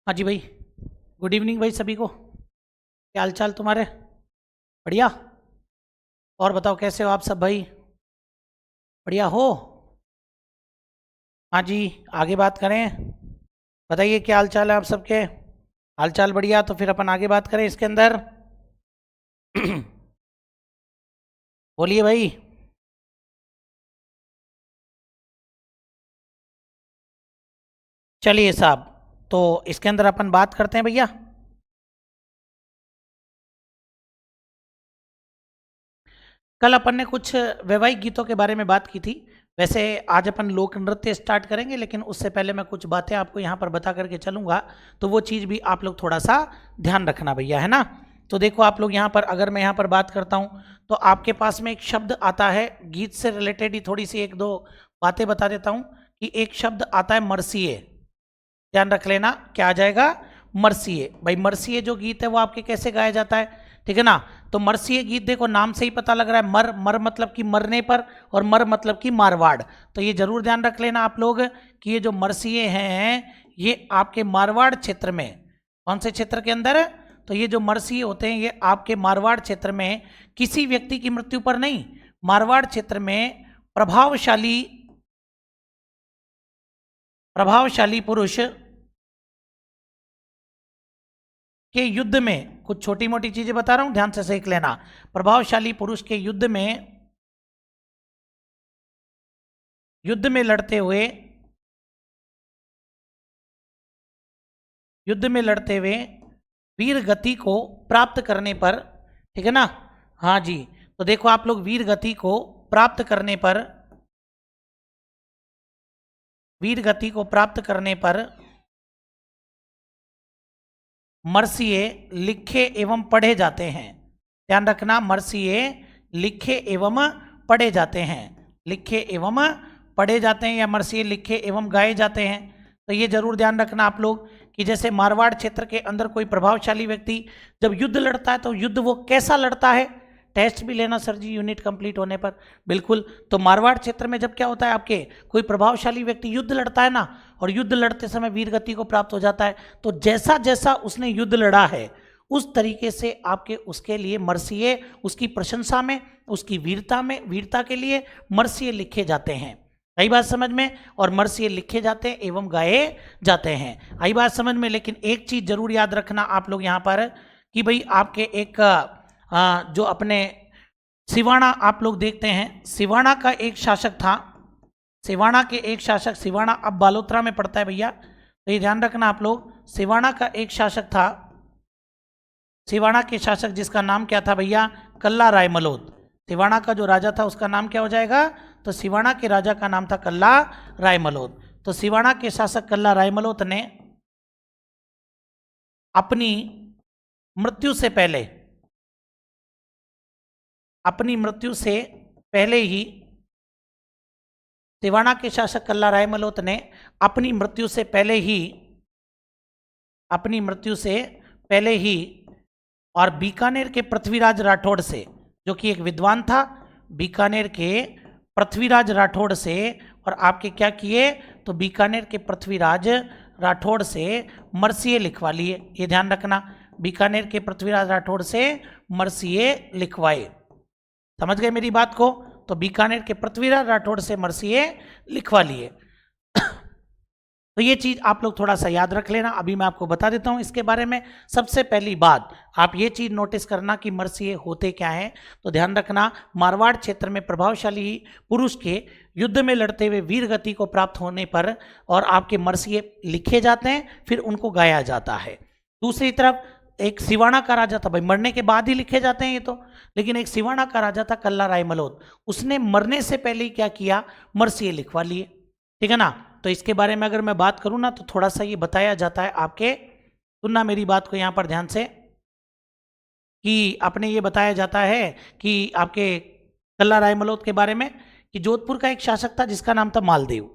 हाँ जी भाई। Good evening भाई सभी को। क्या हाल चाल तुम्हारे? बढ़िया। और बताओ कैसे हो आप सब भाई? बढ़िया हो? हाँ जी। आगे बात करें। बताइए क्या हाल चाल है आप सबके? हाल चाल बढ़िया, तो फिर अपन आगे बात करें इसके अंदर। बोलिए भाई। चलिए साहब, तो इसके अंदर अपन बात करते हैं भैया। कल अपन ने कुछ वैवाहिक गीतों के बारे में बात की थी। वैसे आज अपन लोक नृत्य स्टार्ट करेंगे, लेकिन उससे पहले मैं कुछ बातें आपको यहाँ पर बता करके चलूँगा। तो वो चीज़ भी आप लोग थोड़ा सा ध्यान रखना भैया, है ना। तो देखो आप लोग यहाँ पर, अगर मैं यहाँ पर बात करता हूँ तो आपके पास में एक शब्द आता है गीत से रिलेटेड ही, थोड़ी सी एक दो बातें बता देता हूँ कि एक शब्द आता है मरसिए। ध्यान रख लेना क्या आ जाएगा? मरसिए। भाई मरसिए जो गीत है वो आपके कैसे गाया जाता है, ठीक है ना। तो मरसिए गीत देखो नाम से ही पता लग रहा है, मर मर मतलब कि मरने पर, और मर मतलब कि मारवाड़। तो ये जरूर ध्यान रख लेना आप लोग कि ये जो मरसिए हैं ये आपके मारवाड़ क्षेत्र में, कौन से क्षेत्र के अंदर? तो ये जो मरसिए होते हैं ये आपके मारवाड़ क्षेत्र में किसी व्यक्ति की मृत्यु पर नहीं, मारवाड़ क्षेत्र में प्रभावशाली प्रभावशाली पुरुष के युद्ध में, कुछ छोटी मोटी चीजें बता रहा हूं ध्यान से सीख लेना। प्रभावशाली पुरुष के युद्ध में लड़ते हुए युद्ध में लड़ते हुए वीर गति को प्राप्त करने पर, ठीक है ना। हाँ जी। तो देखो आप लोग, वीर गति को प्राप्त करने पर, वीर गति को प्राप्त करने पर मरसिए लिखे एवं पढ़े जाते हैं। ध्यान रखना, मरसिए लिखे एवं पढ़े जाते हैं, लिखे एवं पढ़े जाते हैं, या मरसिए लिखे एवं गाए जाते हैं। तो ये जरूर ध्यान रखना आप लोग कि जैसे मारवाड़ क्षेत्र के अंदर कोई प्रभावशाली व्यक्ति जब युद्ध लड़ता है तो युद्ध वो कैसा लड़ता है, टेस्ट भी लेना सर जी यूनिट कंप्लीट होने पर। बिल्कुल। तो मारवाड़ क्षेत्र में जब क्या होता है, आपके कोई प्रभावशाली व्यक्ति युद्ध लड़ता है ना, और युद्ध लड़ते समय वीर गति को प्राप्त हो जाता है, तो जैसा जैसा उसने युद्ध लड़ा है उस तरीके से आपके उसके लिए मरसिए, उसकी प्रशंसा में, उसकी वीरता में, वीरता के लिए मरसिए लिखे जाते हैं। आई बात समझ में? और मरसिए लिखे जाते हैं एवं गाए जाते हैं। आई बात समझ में? लेकिन एक चीज जरूर याद रखना आप लोग यहाँ पर कि भाई आपके एक जो अपने सिवाना आप लोग देखते हैं, सिवाना का एक शासक था, सिवाना के एक शासक, सिवाना अब बालोतरा में पड़ता है भैया, तो ये ध्यान रखना आप लोग। सिवाना का एक शासक था, सिवाना के शासक जिसका नाम क्या था भैया? कल्ला रायमलोद। सिवाना का जो राजा था उसका नाम क्या हो जाएगा? तो सिवाना के राजा का नाम था कल्ला रायमलोद। तो सिवाना के शासक कल्ला रायमलोद ने अपनी मृत्यु से पहले, अपनी मृत्यु से पहले ही, सिवाना के शासक कल्ला रायमलोत ने अपनी मृत्यु से पहले ही, अपनी मृत्यु से पहले ही, और बीकानेर के पृथ्वीराज राठौड़ से, जो कि एक विद्वान था, बीकानेर के पृथ्वीराज राठौड़ से, और आपके क्या किए? तो बीकानेर के पृथ्वीराज राठौड़ से मरसिए लिखवा लिए। ये ध्यान रखना, बीकानेर के पृथ्वीराज राठौड़ से मरसिए लिखवाए। समझ गए मेरी बात को? तो बीकानेर के पृथ्वीराज राठौड़ से मरसिए लिखवा लिए। तो ये चीज आप लोग थोड़ा सा याद रख लेना। अभी मैं आपको बता देता हूं इसके बारे में। सबसे पहली बात आप ये चीज नोटिस करना कि मरसिए होते क्या हैं। तो ध्यान रखना, मारवाड़ क्षेत्र में प्रभावशाली पुरुष के युद्ध में लड़ते हुए वीर गति को प्राप्त होने पर और आपके मरसिए लिखे जाते हैं, फिर उनको गाया जाता है। दूसरी तरफ एक सिवाना का राजा था, भाई मरने के बाद ही लिखे जाते हैं ये तो, लेकिन एक सिवाना का राजा था कल्ला रायमलोद, उसने मरने से पहले ही क्या किया? मरसिए लिखवा लिए, ठीक है ना। तो इसके बारे में अगर मैं बात करूं ना तो थोड़ा सा ये बताया जाता है आपके, सुनना मेरी बात को यहां पर ध्यान से, कि अपने ये बताया जाता है कि आपके कल्ला रायमलोद के बारे में कि जोधपुर का एक शासक था जिसका नाम था मालदेव।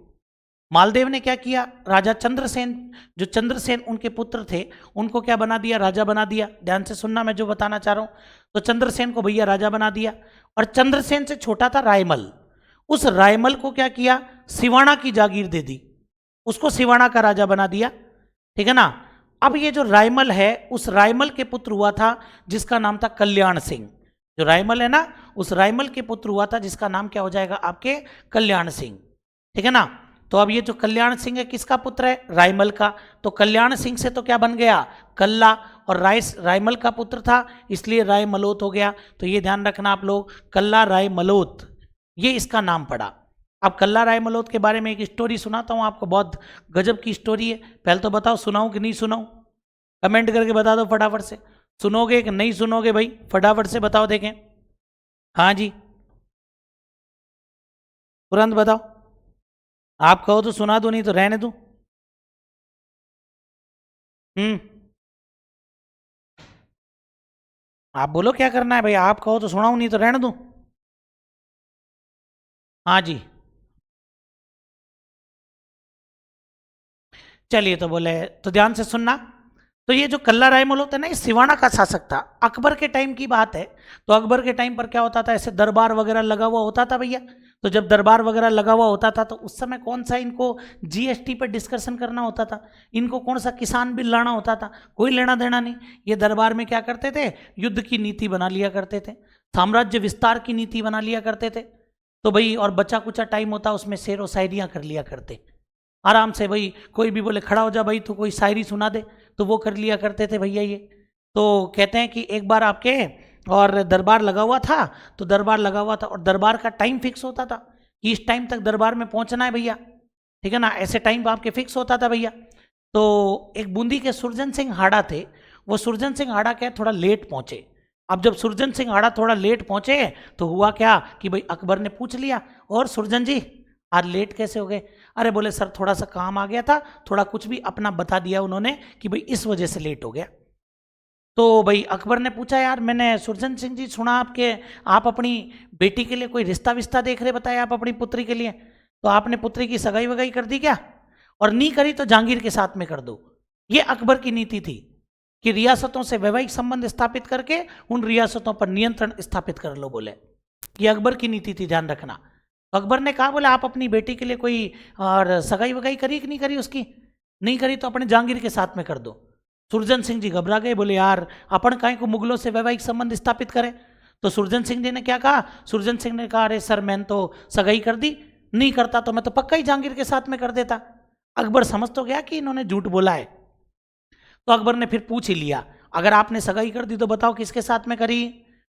मालदेव ने क्या किया? राजा चंद्रसेन, जो चंद्रसेन उनके पुत्र थे, उनको क्या बना दिया? राजा बना दिया। ध्यान से सुनना मैं जो बताना चाह रहा हूं। तो चंद्रसेन को भैया राजा बना दिया, और चंद्रसेन से छोटा था रायमल, उस रायमल को क्या किया? सिवाना की जागीर दे दी, उसको सिवाना का राजा बना दिया, ठीक है ना। अब ये जो रायमल है उस रायमल के पुत्र हुआ था जिसका नाम था कल्याण सिंह। जो रायमल है ना उस रायमल के पुत्र हुआ था जिसका नाम क्या हो जाएगा आपके कल्याण सिंह। ठीक है ना। तो अब ये जो कल्याण सिंह है किसका पुत्र है? रायमल का। तो कल्याण सिंह से तो क्या बन गया? कल्ला। और रायमल का पुत्र था इसलिए राय मलोत हो गया। तो ये ध्यान रखना आप लोग, कल्ला राय मलोत, ये इसका नाम पड़ा। अब कल्ला राय मलोत के बारे में एक स्टोरी सुनाता हूँ आपको, बहुत गजब की स्टोरी है। पहले तो बताओ सुनाऊं कि नहीं सुनाऊं? कमेंट करके बता दो फटाफट से, सुनोगे कि नहीं सुनोगे भाई? फटाफट से बताओ देखें। हाँ जी, तुरंत बताओ। आप कहो तो सुना दो, नहीं तो रहने दो। आप बोलो क्या करना है भाई, आप कहो तो सुनाऊं, नहीं तो रहने दो। हाँ जी, चलिए तो बोले तो ध्यान से सुनना। तो ये जो कल्ला रायमल होता है ना, ये सिवाना का शासक था। अकबर के टाइम की बात है। तो अकबर के टाइम पर क्या होता था, ऐसे दरबार वगैरह लगा हुआ होता था भैया। तो जब दरबार वगैरह लगा हुआ होता था तो उस समय कौन सा इनको जीएसटी पर डिस्कशन करना होता था, इनको कौन सा किसान बिल लाना होता था, कोई लेना देना नहीं। ये दरबार में क्या करते थे, युद्ध की नीति बना लिया करते थे, साम्राज्य विस्तार की नीति बना लिया करते थे। तो भाई और बचा कुचा टाइम होता उसमें शेर व शायरियाँ कर लिया करते आराम से। भाई कोई भी बोले खड़ा हो जा भाई तो कोई शायरी सुना दे, तो वो कर लिया करते थे भैया ये। तो कहते हैं कि एक बार आपके और दरबार लगा हुआ था। तो दरबार लगा हुआ था और दरबार का टाइम फिक्स होता था कि इस टाइम तक दरबार में पहुंचना है भैया। ठीक है ना, ऐसे टाइम आपके फिक्स होता था भैया। तो एक बूंदी के सुरजन सिंह हाड़ा थे, वो सुरजन सिंह हाड़ा क्या थोड़ा लेट पहुंचे। अब जब सुरजन सिंह हाड़ा थोड़ा लेट पहुंचे तो हुआ क्या कि भाई अकबर ने पूछ लिया, और सुरजन जी आज लेट कैसे हो गए? अरे बोले सर थोड़ा सा काम आ गया था, थोड़ा कुछ भी अपना बता दिया उन्होंने कि भाई इस वजह से लेट हो गया। तो भाई अकबर ने पूछा यार मैंने सुरजन सिंह जी सुना आपके, आप अपनी बेटी के लिए कोई रिश्ता विश्ता देख रहे, बताया आप अपनी पुत्री के लिए, तो आपने पुत्री की सगाई वगाई कर दी क्या? और नहीं करी तो जहांगीर के साथ में कर दो। ये अकबर की नीति थी कि रियासतों से वैवाहिक संबंध स्थापित करके उन रियासतों पर नियंत्रण स्थापित कर लो, बोले। ये अकबर की नीति थी, ध्यान रखना। अकबर ने कहा बोले आप अपनी बेटी के लिए कोई और सगाई वगाई करी कि नहीं करी? उसकी नहीं करी तो अपने जहांगीर के साथ में कर दो। सुरजन सिंह जी घबरा गए, बोले यार अपन काहे को मुगलों से वैवाहिक संबंध स्थापित करें। तो सुरजन सिंह जी ने क्या कहा, सुरजन सिंह ने कहा अरे सर मैंने तो सगाई कर दी, नहीं करता तो मैं तो पक्का ही जहांगीर के साथ में कर देता। अकबर समझ तो गया कि इन्होंने झूठ बोला है। तो अकबर ने फिर पूछ ही लिया अगर आपने सगाई कर दी तो बताओ किसके साथ में करी?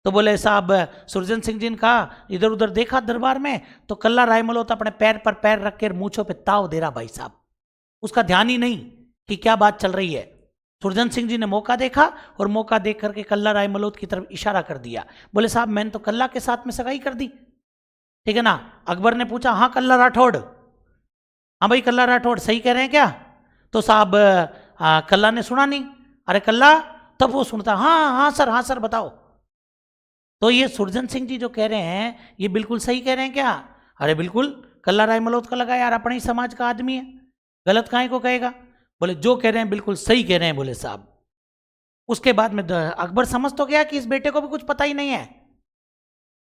तो बोले साहब, सुरजन सिंह जी ने कहा इधर उधर देखा दरबार में तो कल्ला रायमलोत अपने पैर पर पैर रख कर मूंछों पे ताव दे रहा भाई साहब, उसका ध्यान ही नहीं कि क्या बात चल रही है। सुरजन सिंह जी ने मौका देखा और मौका देख करके कल्ला रायमलोत की तरफ इशारा कर दिया। बोले साहब मैंने तो कल्ला के साथ में सगाई कर दी। ठीक है ना। अकबर ने पूछा हाँ कल्ला राठौड़, हाँ भाई कल्ला राठौड़ सही कह रहे हैं क्या? तो साहब कल्ला ने सुना नहीं। अरे कल्ला, तब वो सुनता हाँ हाँ सर बताओ। तो ये सुरजन सिंह जी जो कह रहे हैं ये बिल्कुल सही कह रहे हैं क्या? अरे बिल्कुल, कल्ला रायमलोत का लगा यार, अपने ही समाज का आदमी है, गलत काहे को कहेगा? बोले जो कह रहे हैं बिल्कुल सही कह रहे हैं, बोले साहब। उसके बाद में अकबर समझ तो गया कि इस बेटे को भी कुछ पता ही नहीं है,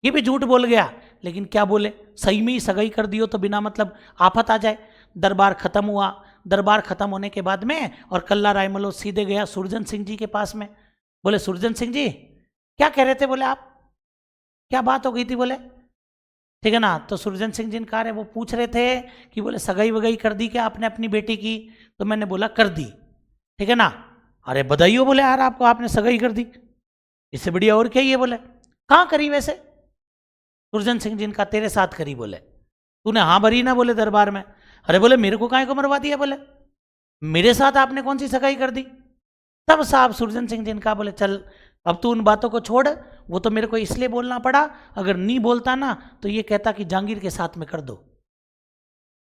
ये भी झूठ बोल गया। लेकिन क्या बोले, सही में ही सगाई कर दियो तो बिना मतलब आफत आ जाए। दरबार खत्म हुआ। दरबार खत्म होने के बाद में और कल्ला रायमलोत सीधे गया सुरजन सिंह जी के पास में। बोले सुरजन सिंह जी क्या कह रहे थे? बोले आप क्या बात हो गई थी? बोले ठीक है ना। तो सुरजन सिंह जी ने कहा वो पूछ रहे थे कि बोले सगाई वगाई कर दी क्या आपने अपनी बेटी की? तो मैंने बोला कर दी। ठीक है ना। अरे बधाई हो, बोले यार आपको, आपने सगाई कर दी, इससे बढ़िया और क्या ही है? बोले कहाँ करी वैसे? सुरजन सिंह जी ने कहा तेरे साथ करी। बोले तूने हाँ भरी ना? बोले दरबार में। अरे बोले मेरे को काहे को मरवा दिया? बोले मेरे साथ आपने कौन सी सगाई कर दी? तब साहब सुरजन सिंह जी ने कहा बोले चल अब तू उन बातों को छोड़, वो तो मेरे को इसलिए बोलना पड़ा, अगर नहीं बोलता ना तो ये कहता कि जहांगीर के साथ में कर दो।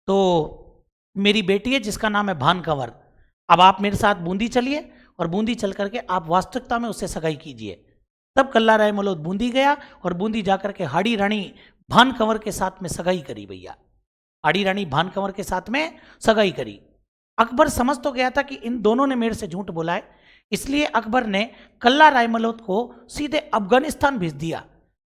तो मेरी बेटी है जिसका नाम है भान कंवर, अब आप मेरे साथ बूंदी चलिए और बूंदी चल करके आप वास्तविकता में उससे सगाई कीजिए। तब कल्ला रायमलोत बूंदी गया और बूंदी जाकर के हाड़ी रानी भान कंवर के साथ में सगाई करी भैया। हाड़ी रानी भान कंवर के साथ में सगाई करी। अकबर समझ तो गया था कि इन दोनों ने मेरे से झूठ बोला है, इसलिए अकबर ने कल्ला रायमलोत को सीधे अफगानिस्तान भेज दिया।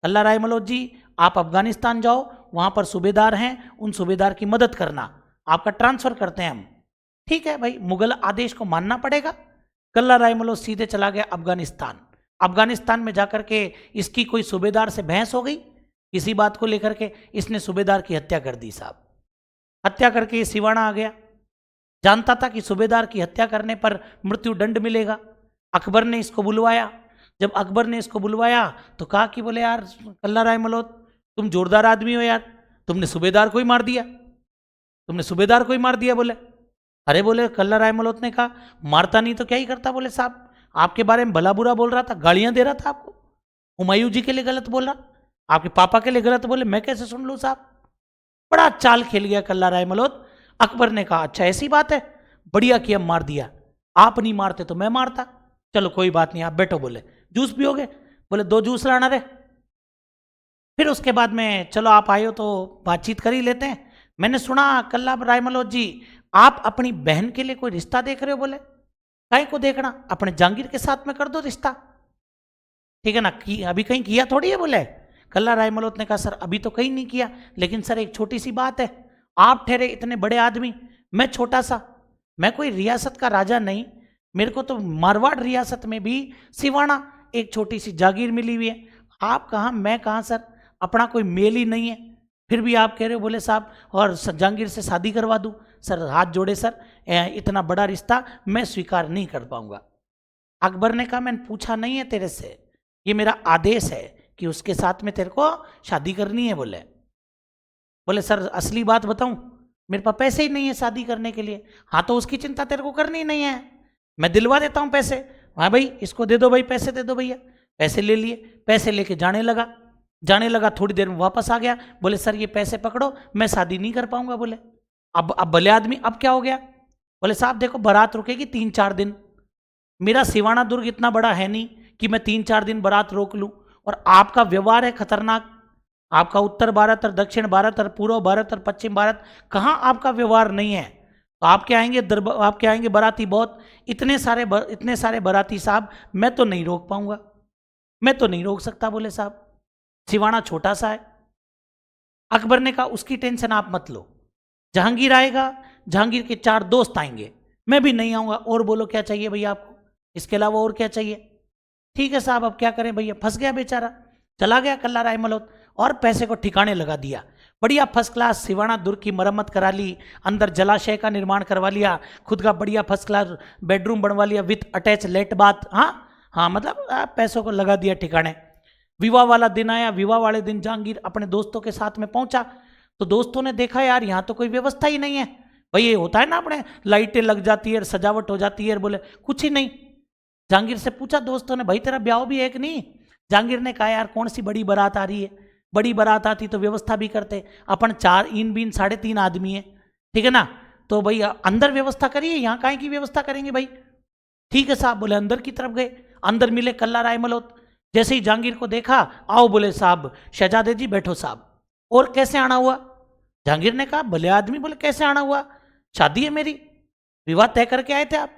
कल्ला रायमलोत जी आप अफगानिस्तान जाओ, वहां पर सूबेदार हैं, उन सूबेदार की मदद करना, आपका ट्रांसफर करते हैं हम। ठीक है भाई, मुगल आदेश को मानना पड़ेगा। कल्ला रायमलोद सीधे चला गया अफगानिस्तान। अफगानिस्तान में जाकर के इसकी कोई सूबेदार से बहस हो गई इसी बात को लेकर के, इसने सूबेदार की हत्या कर दी साहब। हत्या करके ये सिवाना आ गया, जानता था कि सूबेदार की हत्या करने पर मृत्यु दंड मिलेगा। अकबर ने इसको बुलवाया। जब अकबर ने इसको बुलवाया तो कहा कि बोले यार कल्ला रायमलोद तुम जोरदार आदमी हो यार, तुमने सूबेदार को ही मार दिया, तुमने सूबेदार को ही मार दिया। बोले अरे, बोले कल्ला रायमलोद ने कहा मारता नहीं तो क्या ही करता। बोले साहब आपके बारे में भला बुरा बोल रहा था, गालियां दे रहा था आपको, हुमायूं जी के लिए गलत बोल रहा, आपके पापा के लिए गलत बोले, मैं कैसे सुन लूँ साहब। बड़ा चाल खेल गया कल्ला रायमलोद। अकबर ने कहा अच्छा ऐसी बात है, बढ़िया किया मार दिया, आप नहीं मारते तो मैं मारता, चलो कोई बात नहीं आप बैठो। बोले जूस पियोगे? बोले 2 जूस लाना रे। फिर उसके बाद में चलो आप आए हो तो बातचीत कर ही लेते हैं। मैंने सुना कल्ला रायमलोद जी आप अपनी बहन के लिए कोई रिश्ता देख रहे हो। बोले काहे को देखना, अपने जहांगीर के साथ में कर दो रिश्ता, ठीक है ना, अभी कहीं किया थोड़ी है। बोले कल्ला रायमलोद ने कहा सर अभी तो कहीं नहीं किया, लेकिन सर एक छोटी सी बात है, आप ठहरे इतने बड़े आदमी, मैं छोटा सा, मैं कोई रियासत का राजा नहीं, मेरे को तो मारवाड़ रियासत में भी सिवाना एक छोटी सी जागीर मिली हुई है, आप कहाँ मैं कहाँ सर, अपना कोई मेल ही नहीं है, फिर भी आप कह रहे हो बोले साहब और जहांगीर से शादी करवा दूँ। सर हाथ जोड़े सर, इतना बड़ा रिश्ता मैं स्वीकार नहीं कर पाऊंगा। अकबर ने कहा मैंने पूछा नहीं है तेरे से, ये मेरा आदेश है कि उसके साथ में तेरे को शादी करनी है। बोले सर असली बात बताऊं, मेरे पास पैसे ही नहीं है शादी करने के लिए। हाँ तो उसकी चिंता तेरे को करनी नहीं है, मैं दिलवा देता हूँ पैसे। हाँ भाई इसको दे दो भाई, पैसे दे दो भैया। पैसे ले लिए, पैसे लेके जाने लगा, थोड़ी देर में वापस आ गया। बोले सर ये पैसे पकड़ो, मैं शादी नहीं कर पाऊंगा। बोले अब भले आदमी अब क्या हो गया। बोले साहब देखो बारात रुकेगी 3-4 दिन, मेरा सिवाना दुर्ग इतना बड़ा है नहीं कि मैं 3-4 दिन बारात रोक लूँ, और आपका व्यवहार है खतरनाक, आपका उत्तर भारत और दक्षिण भारत और पूर्व भारत और पश्चिम भारत, कहाँ आपका व्यवहार नहीं है। तो आपके आएंगे बाराती बहुत, इतने सारे बाराती साहब, मैं तो नहीं रोक पाऊंगा, मैं तो नहीं रोक सकता। बोले साहब सिवाना छोटा सा है। अकबर ने कहा उसकी टेंशन आप मत लो, जहांगीर आएगा, जहांगीर के 4 दोस्त आएंगे, मैं भी नहीं आऊंगा, और बोलो क्या चाहिए भैया आपको, इसके अलावा और क्या चाहिए। ठीक है साहब अब क्या करें भैया, फंस गया बेचारा, चला गया कल्ला रायमलोद और पैसे को ठिकाने लगा दिया। बढ़िया फर्स्ट क्लास सिवाना दुर्ग की मरम्मत करा ली, अंदर जलाशय का निर्माण करवा लिया, खुद का बढ़िया फर्स्ट क्लास बेडरूम बनवा लिया विथ अटैच लेट बाथ। हाँ मतलब पैसों को लगा दिया ठिकाने। विवाह वाला दिन आया, विवाह वाले दिन जहांगीर अपने दोस्तों के साथ में पहुंचा, तो दोस्तों ने देखा यार यहाँ तो कोई व्यवस्था ही नहीं है। भाई ये होता है ना अपने लाइटें लग जाती है, सजावट हो जाती है, बोले कुछ ही नहीं। जहांगीर से पूछा दोस्तों ने भाई तेरा ब्याह भी है कि नहीं। जहांगीर ने कहा यार कौन सी बड़ी बारात आ रही है, बड़ी बारात आती तो व्यवस्था भी करते, अपन 4 इन बीन 3.5 आदमी है, ठीक है ना, तो भाई अंदर व्यवस्था करिए, यहाँ काहे की व्यवस्था करेंगे भाई। ठीक है साहब, बोले अंदर की तरफ गए, अंदर मिले कल्ला रायमलोद। जैसे ही जहांगीर को देखा, आओ बोले साहब शहजादे जी बैठो साहब, और कैसे आना हुआ। जहांगीर ने कहा भले आदमी, बोले कैसे आना हुआ, शादी है मेरी, विवाह तय करके आए थे आप।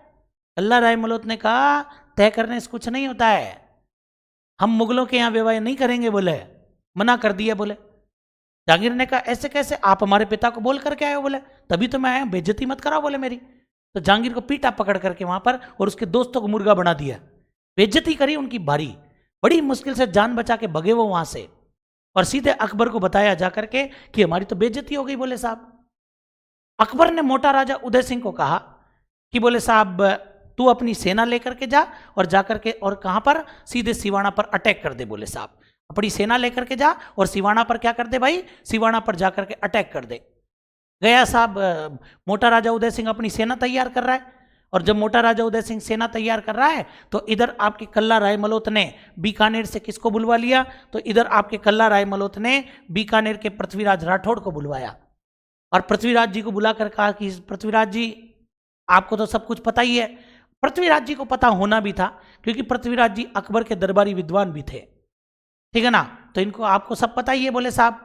कल्ला रायमलोद ने कहा तय करने से कुछ नहीं होता है, हम मुगलों के यहाँ विवाह नहीं करेंगे, बोले मना कर दिया। बोले जहांगीर ने कहा ऐसे कैसे, आप हमारे पिता को बोल करके आए हो। बोले तभी तो मैं आया, बेइज्जती मत कराओ बोले मेरी। तो जहांगीर को पीटा पकड़ करके वहां पर, और उसके दोस्तों को मुर्गा बना दिया, बेइज्जती करी उनकी भारी, बड़ी मुश्किल से जान बचा के भगे वो वहां से, और सीधे अकबर को बताया जाकर के कि हमारी तो बेइज्जती हो गई। बोले साहब अकबर ने मोटा राजा उदय सिंह को कहा कि बोले साहब तू अपनी सेना लेकर के जा, और जाकर के और कहां पर, सीधे सिवाना पर अटैक कर दे। बोले साहब अपनी सेना लेकर के जा और सिवाना पर क्या कर दे भाई, सिवाना पर जाकर के अटैक कर दे। गया साहब, मोटा राजा उदय सिंह अपनी सेना तैयार कर रहा है, और जब मोटा राजा उदय सिंह सेना तैयार कर रहा है तो इधर आपके कल्ला रायमलोद ने बीकानेर से किसको बुलवा लिया, तो इधर आपके कल्ला रायमलोद ने बीकानेर के पृथ्वीराज राठौड़ को बुलवाया, और पृथ्वीराज जी को बुलाकर कहा कि पृथ्वीराज जी आपको तो सब कुछ पता ही है। पृथ्वीराज जी को पता होना भी था, क्योंकि पृथ्वीराज जी अकबर के दरबारी विद्वान भी थे, ठीक है ना, तो इनको आपको सब पता ही है। बोले साहब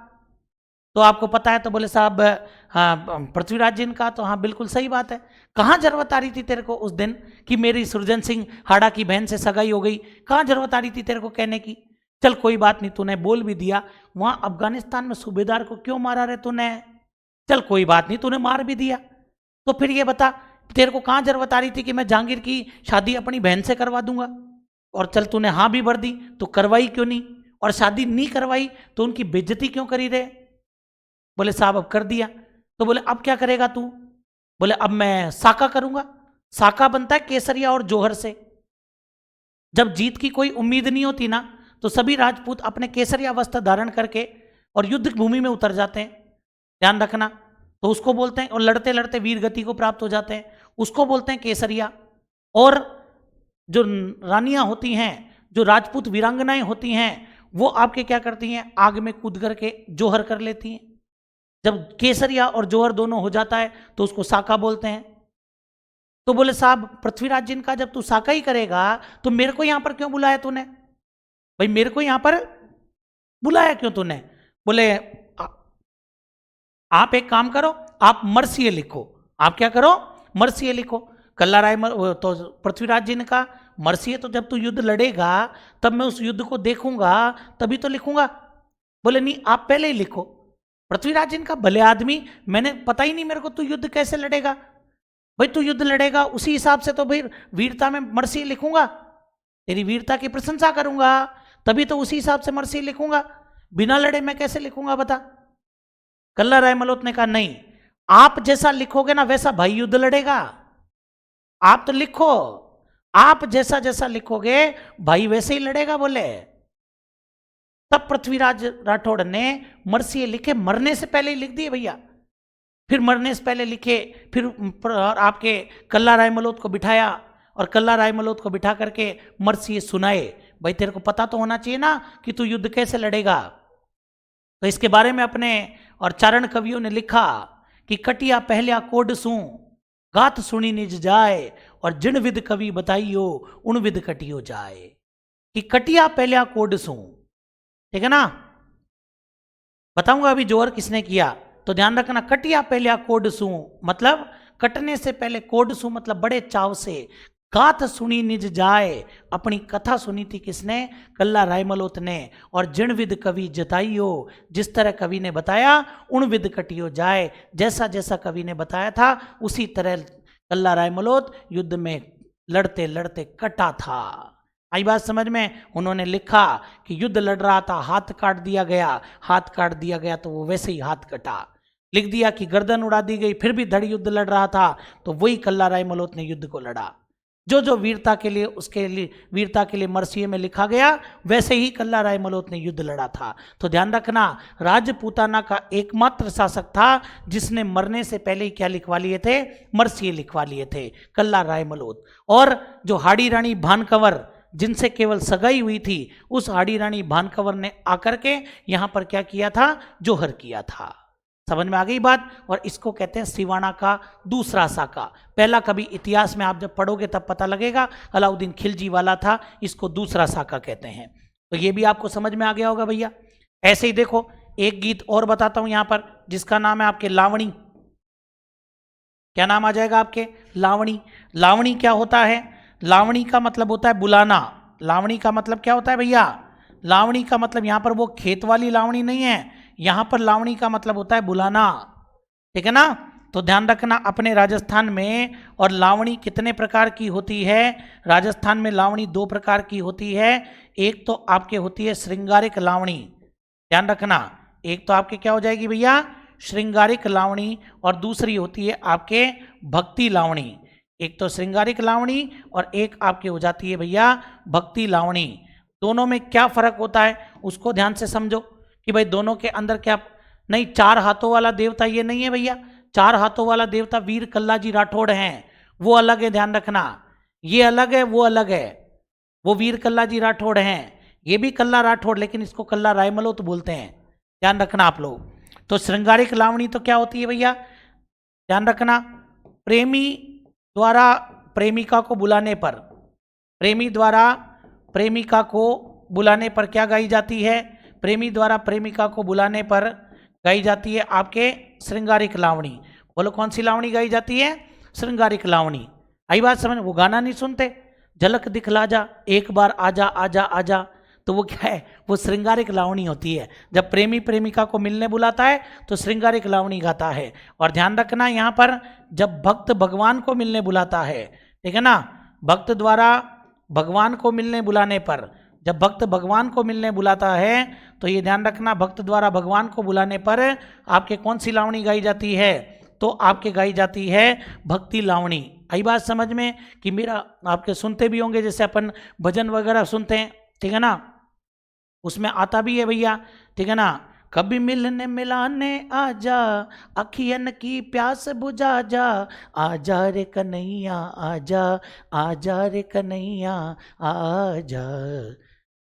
तो आपको पता है, तो बोले साहब हाँ पृथ्वीराज जी का तो हाँ बिल्कुल सही बात है, कहाँ जरूरत आ रही थी तेरे को उस दिन कि मेरी सुरजन सिंह हाड़ा की बहन से सगाई हो गई, कहाँ जरूरत आ रही थी तेरे को कहने की। चल कोई बात नहीं, तूने बोल भी दिया, वहाँ अफगानिस्तान में सूबेदार को क्यों मारा रे तूने, चल कोई बात नहीं तूने मार भी दिया, तो फिर ये बता तेरे को कहाँ जरूरत आ रही थी कि मैं जहांगीर की शादी अपनी बहन से करवा दूंगा, और चल तूने हाँ भी भर दी तो करवाई क्यों नहीं, और शादी नहीं करवाई तो उनकी बेइज्जती क्यों करी रहे। बोले साहब अब कर दिया। तो बोले अब क्या करेगा तू। बोले अब मैं साका करूंगा। साका बनता है केसरिया और जौहर से। जब जीत की कोई उम्मीद नहीं होती ना तो सभी राजपूत अपने केसरिया वस्त्र धारण करके और युद्ध भूमि में उतर जाते हैं, ध्यान रखना। तो उसको बोलते हैं, और लड़ते लड़ते वीर गति को प्राप्त हो जाते हैं, उसको बोलते हैं केसरिया। और जो रानियां होती हैं, जो राजपूत वीरांगनाएं होती हैं, वो आपके क्या करती हैं, आग में कूद करके जौहर कर लेती हैं। जब केसरिया और जौहर दोनों हो जाता है तो उसको साका बोलते हैं। तो बोले साहब पृथ्वीराज जिनका जब तू साका ही करेगा तो मेरे को यहां पर क्यों बुलाया तूने, भाई मेरे को यहां पर बुलाया क्यों तूने। बोले आप एक काम करो, आप मर्सिये लिखो। आप क्या करो, मर्सिये लिखो। कल्लाराय तो पृथ्वीराज जी ने कहा मर्सिये तो जब तू युद्ध लड़ेगा तब मैं उस युद्ध को देखूंगा तभी तो लिखूंगा। बोले नहीं आप पहले ही लिखो। पृथ्वीराज जी ने कहा भले आदमी, मैंने पता ही नहीं मेरे को तू युद्ध कैसे लड़ेगा। भाई तू युद्ध लड़ेगा उसी हिसाब से तो भाई वीरता में मर्सिये लिखूंगा, तेरी वीरता की प्रशंसा करूंगा तभी तो उसी हिसाब से मर्सिये लिखूंगा, बिना लड़े मैं कैसे लिखूंगा बता। कल्लाराय मलोत ने कहा नहीं, आप जैसा लिखोगे ना वैसा भाई युद्ध लड़ेगा। आप तो लिखो, आप जैसा जैसा लिखोगे भाई वैसे ही लड़ेगा। बोले तब पृथ्वीराज राठौड़ ने मर्सिये लिखे, मरने से पहले ही लिख दिए भैया। फिर मरने से पहले लिखे, फिर आपके कल्लाराय मलोत को बिठाया और कल्लाराय मलोत को बिठा करके मर्सिये सुनाए। भाई तेरे को पता तो होना चाहिए ना कि तू युद्ध कैसे लड़ेगा। तो इसके बारे में अपने और चारण कवियों ने लिखा कि कटिया पहलिया कोड सू गात सुनी निज जाए, और जिन विद कवि बताइयो उन विद कटियो जाए। कि कटिया पहलिया कोड सू, ठीक है ना। बताऊंगा अभी जौहर किसने किया, तो ध्यान रखना। कटिया पहलिया कोड सू मतलब कटने से पहले, कोड सू मतलब बड़े चाव से, गाथ सुनी निज जाए अपनी कथा सुनी थी किसने, कल्लाराय मलोत ने। और जिन विद कवि जताइयो, जिस तरह कवि ने बताया उन विद कटियो जाए, जैसा जैसा कवि ने बताया था उसी तरह कल्लाराय मलोत युद्ध में लड़ते लड़ते कटा था। आई बात समझ में। उन्होंने लिखा कि युद्ध लड़ रहा था, हाथ काट दिया गया, हाथ काट दिया गया तो वो वैसे ही हाथ कटा। लिख दिया कि गर्दन उड़ा दी गई, फिर भी धड़ युद्ध लड़ रहा था, तो वही कल्लाराय मलोत ने युद्ध को लड़ा। जो जो वीरता के लिए, उसके लिए वीरता के लिए मर्सिये में लिखा गया वैसे ही कल्लाराय मलोत ने युद्ध लड़ा था। तो ध्यान रखना, राजपूताना का एकमात्र शासक था जिसने मरने से पहले ही क्या लिखवा लिए थे, मर्सिये लिखवा लिए थे, कल्लाराय मलोत। और जो हाड़ी रानी भानकंवर जिनसे केवल सगाई हुई थी, उस हाड़ी रानी भानकंवर ने आकर के यहां पर क्या किया था, जौहर किया था। समझ में आ गई बात। और इसको कहते हैं सिवाना का दूसरा साका। पहला कभी इतिहास में आप जब पढ़ोगे तब पता लगेगा, अलाउद्दीन खिलजी वाला था, इसको दूसरा साका कहते हैं। तो ये भी आपको समझ में आ गया होगा भैया। ऐसे ही देखो एक गीत और बताता हूं यहां पर, जिसका नाम है आपके लावणी। क्या नाम आ जाएगा आपके, लावणी। लावणी क्या होता है, लावणी का मतलब होता है बुलाना। लावणी का मतलब क्या होता है भैया, लावणी का मतलब यहां पर वो खेत वाली लावणी नहीं है, यहां पर लावणी का मतलब होता है बुलाना, ठीक है ना। तो ध्यान रखना अपने राजस्थान में, और लावणी कितने प्रकार की होती है, राजस्थान में लावणी 2 प्रकार की होती है। एक तो आपके होती है श्रृंगारिक लावणी, ध्यान रखना। एक तो आपके क्या हो जाएगी भैया, श्रृंगारिक लावणी, और दूसरी होती है आपके भक्ति लावणी। एक तो श्रृंगारिक लावणी और एक आपके हो जाती है भैया भक्ति लावणी। दोनों में क्या फर्क होता है उसको ध्यान से समझो कि भाई दोनों के अंदर क्या, नहीं 4 हाथों वाला देवता ये नहीं है भैया। 4 हाथों वाला देवता वीर कल्लाजी राठौड़ हैं, वो अलग है, ध्यान रखना। ये अलग है, वो अलग है, वो वीर कल्लाजी राठौड़ हैं। ये भी कल्ला राठौड़, लेकिन इसको कल्ला रायमलोत बोलते हैं, ध्यान रखना आप लोग। तो श्रृंगारिक लावणी तो क्या होती है भैया, ध्यान रखना। प्रेमी द्वारा प्रेमिका को बुलाने पर, प्रेमी द्वारा प्रेमिका को बुलाने पर क्या गाई जाती है, प्रेमी द्वारा प्रेमिका को बुलाने पर गाई जाती है आपके श्रृंगारिक लावणी। बोलो कौन सी लावणी गाई जाती है, श्रृंगारिक लावणी। आई बात समझ। वो गाना नहीं सुनते, झलक दिखला जा, एक बार आजा आजा आजा, तो वो क्या है, वो श्रृंगारिक लावणी होती है। जब प्रेमी प्रेमिका को मिलने बुलाता है तो श्रृंगारिक लावणी गाता है। और ध्यान रखना यहाँ पर जब भक्त भगवान को मिलने बुलाता है, ठीक है ना, भक्त द्वारा भगवान को मिलने बुलाने पर, जब भक्त भगवान को मिलने बुलाता है तो ये ध्यान रखना, भक्त द्वारा भगवान को बुलाने पर आपके कौन सी लावणी गाई जाती है, तो आपके गाई जाती है भक्ति लावणी। आई बात समझ में कि मेरा, आपके सुनते भी होंगे जैसे अपन भजन वगैरह सुनते हैं, ठीक है ना, उसमें आता भी है भैया, ठीक है ना, कभी मिलने मिलाने आजा, अखियन की प्यास बुझा जा, आजा रे कन्हैया आजा, आजा रे कन्हैया आजा,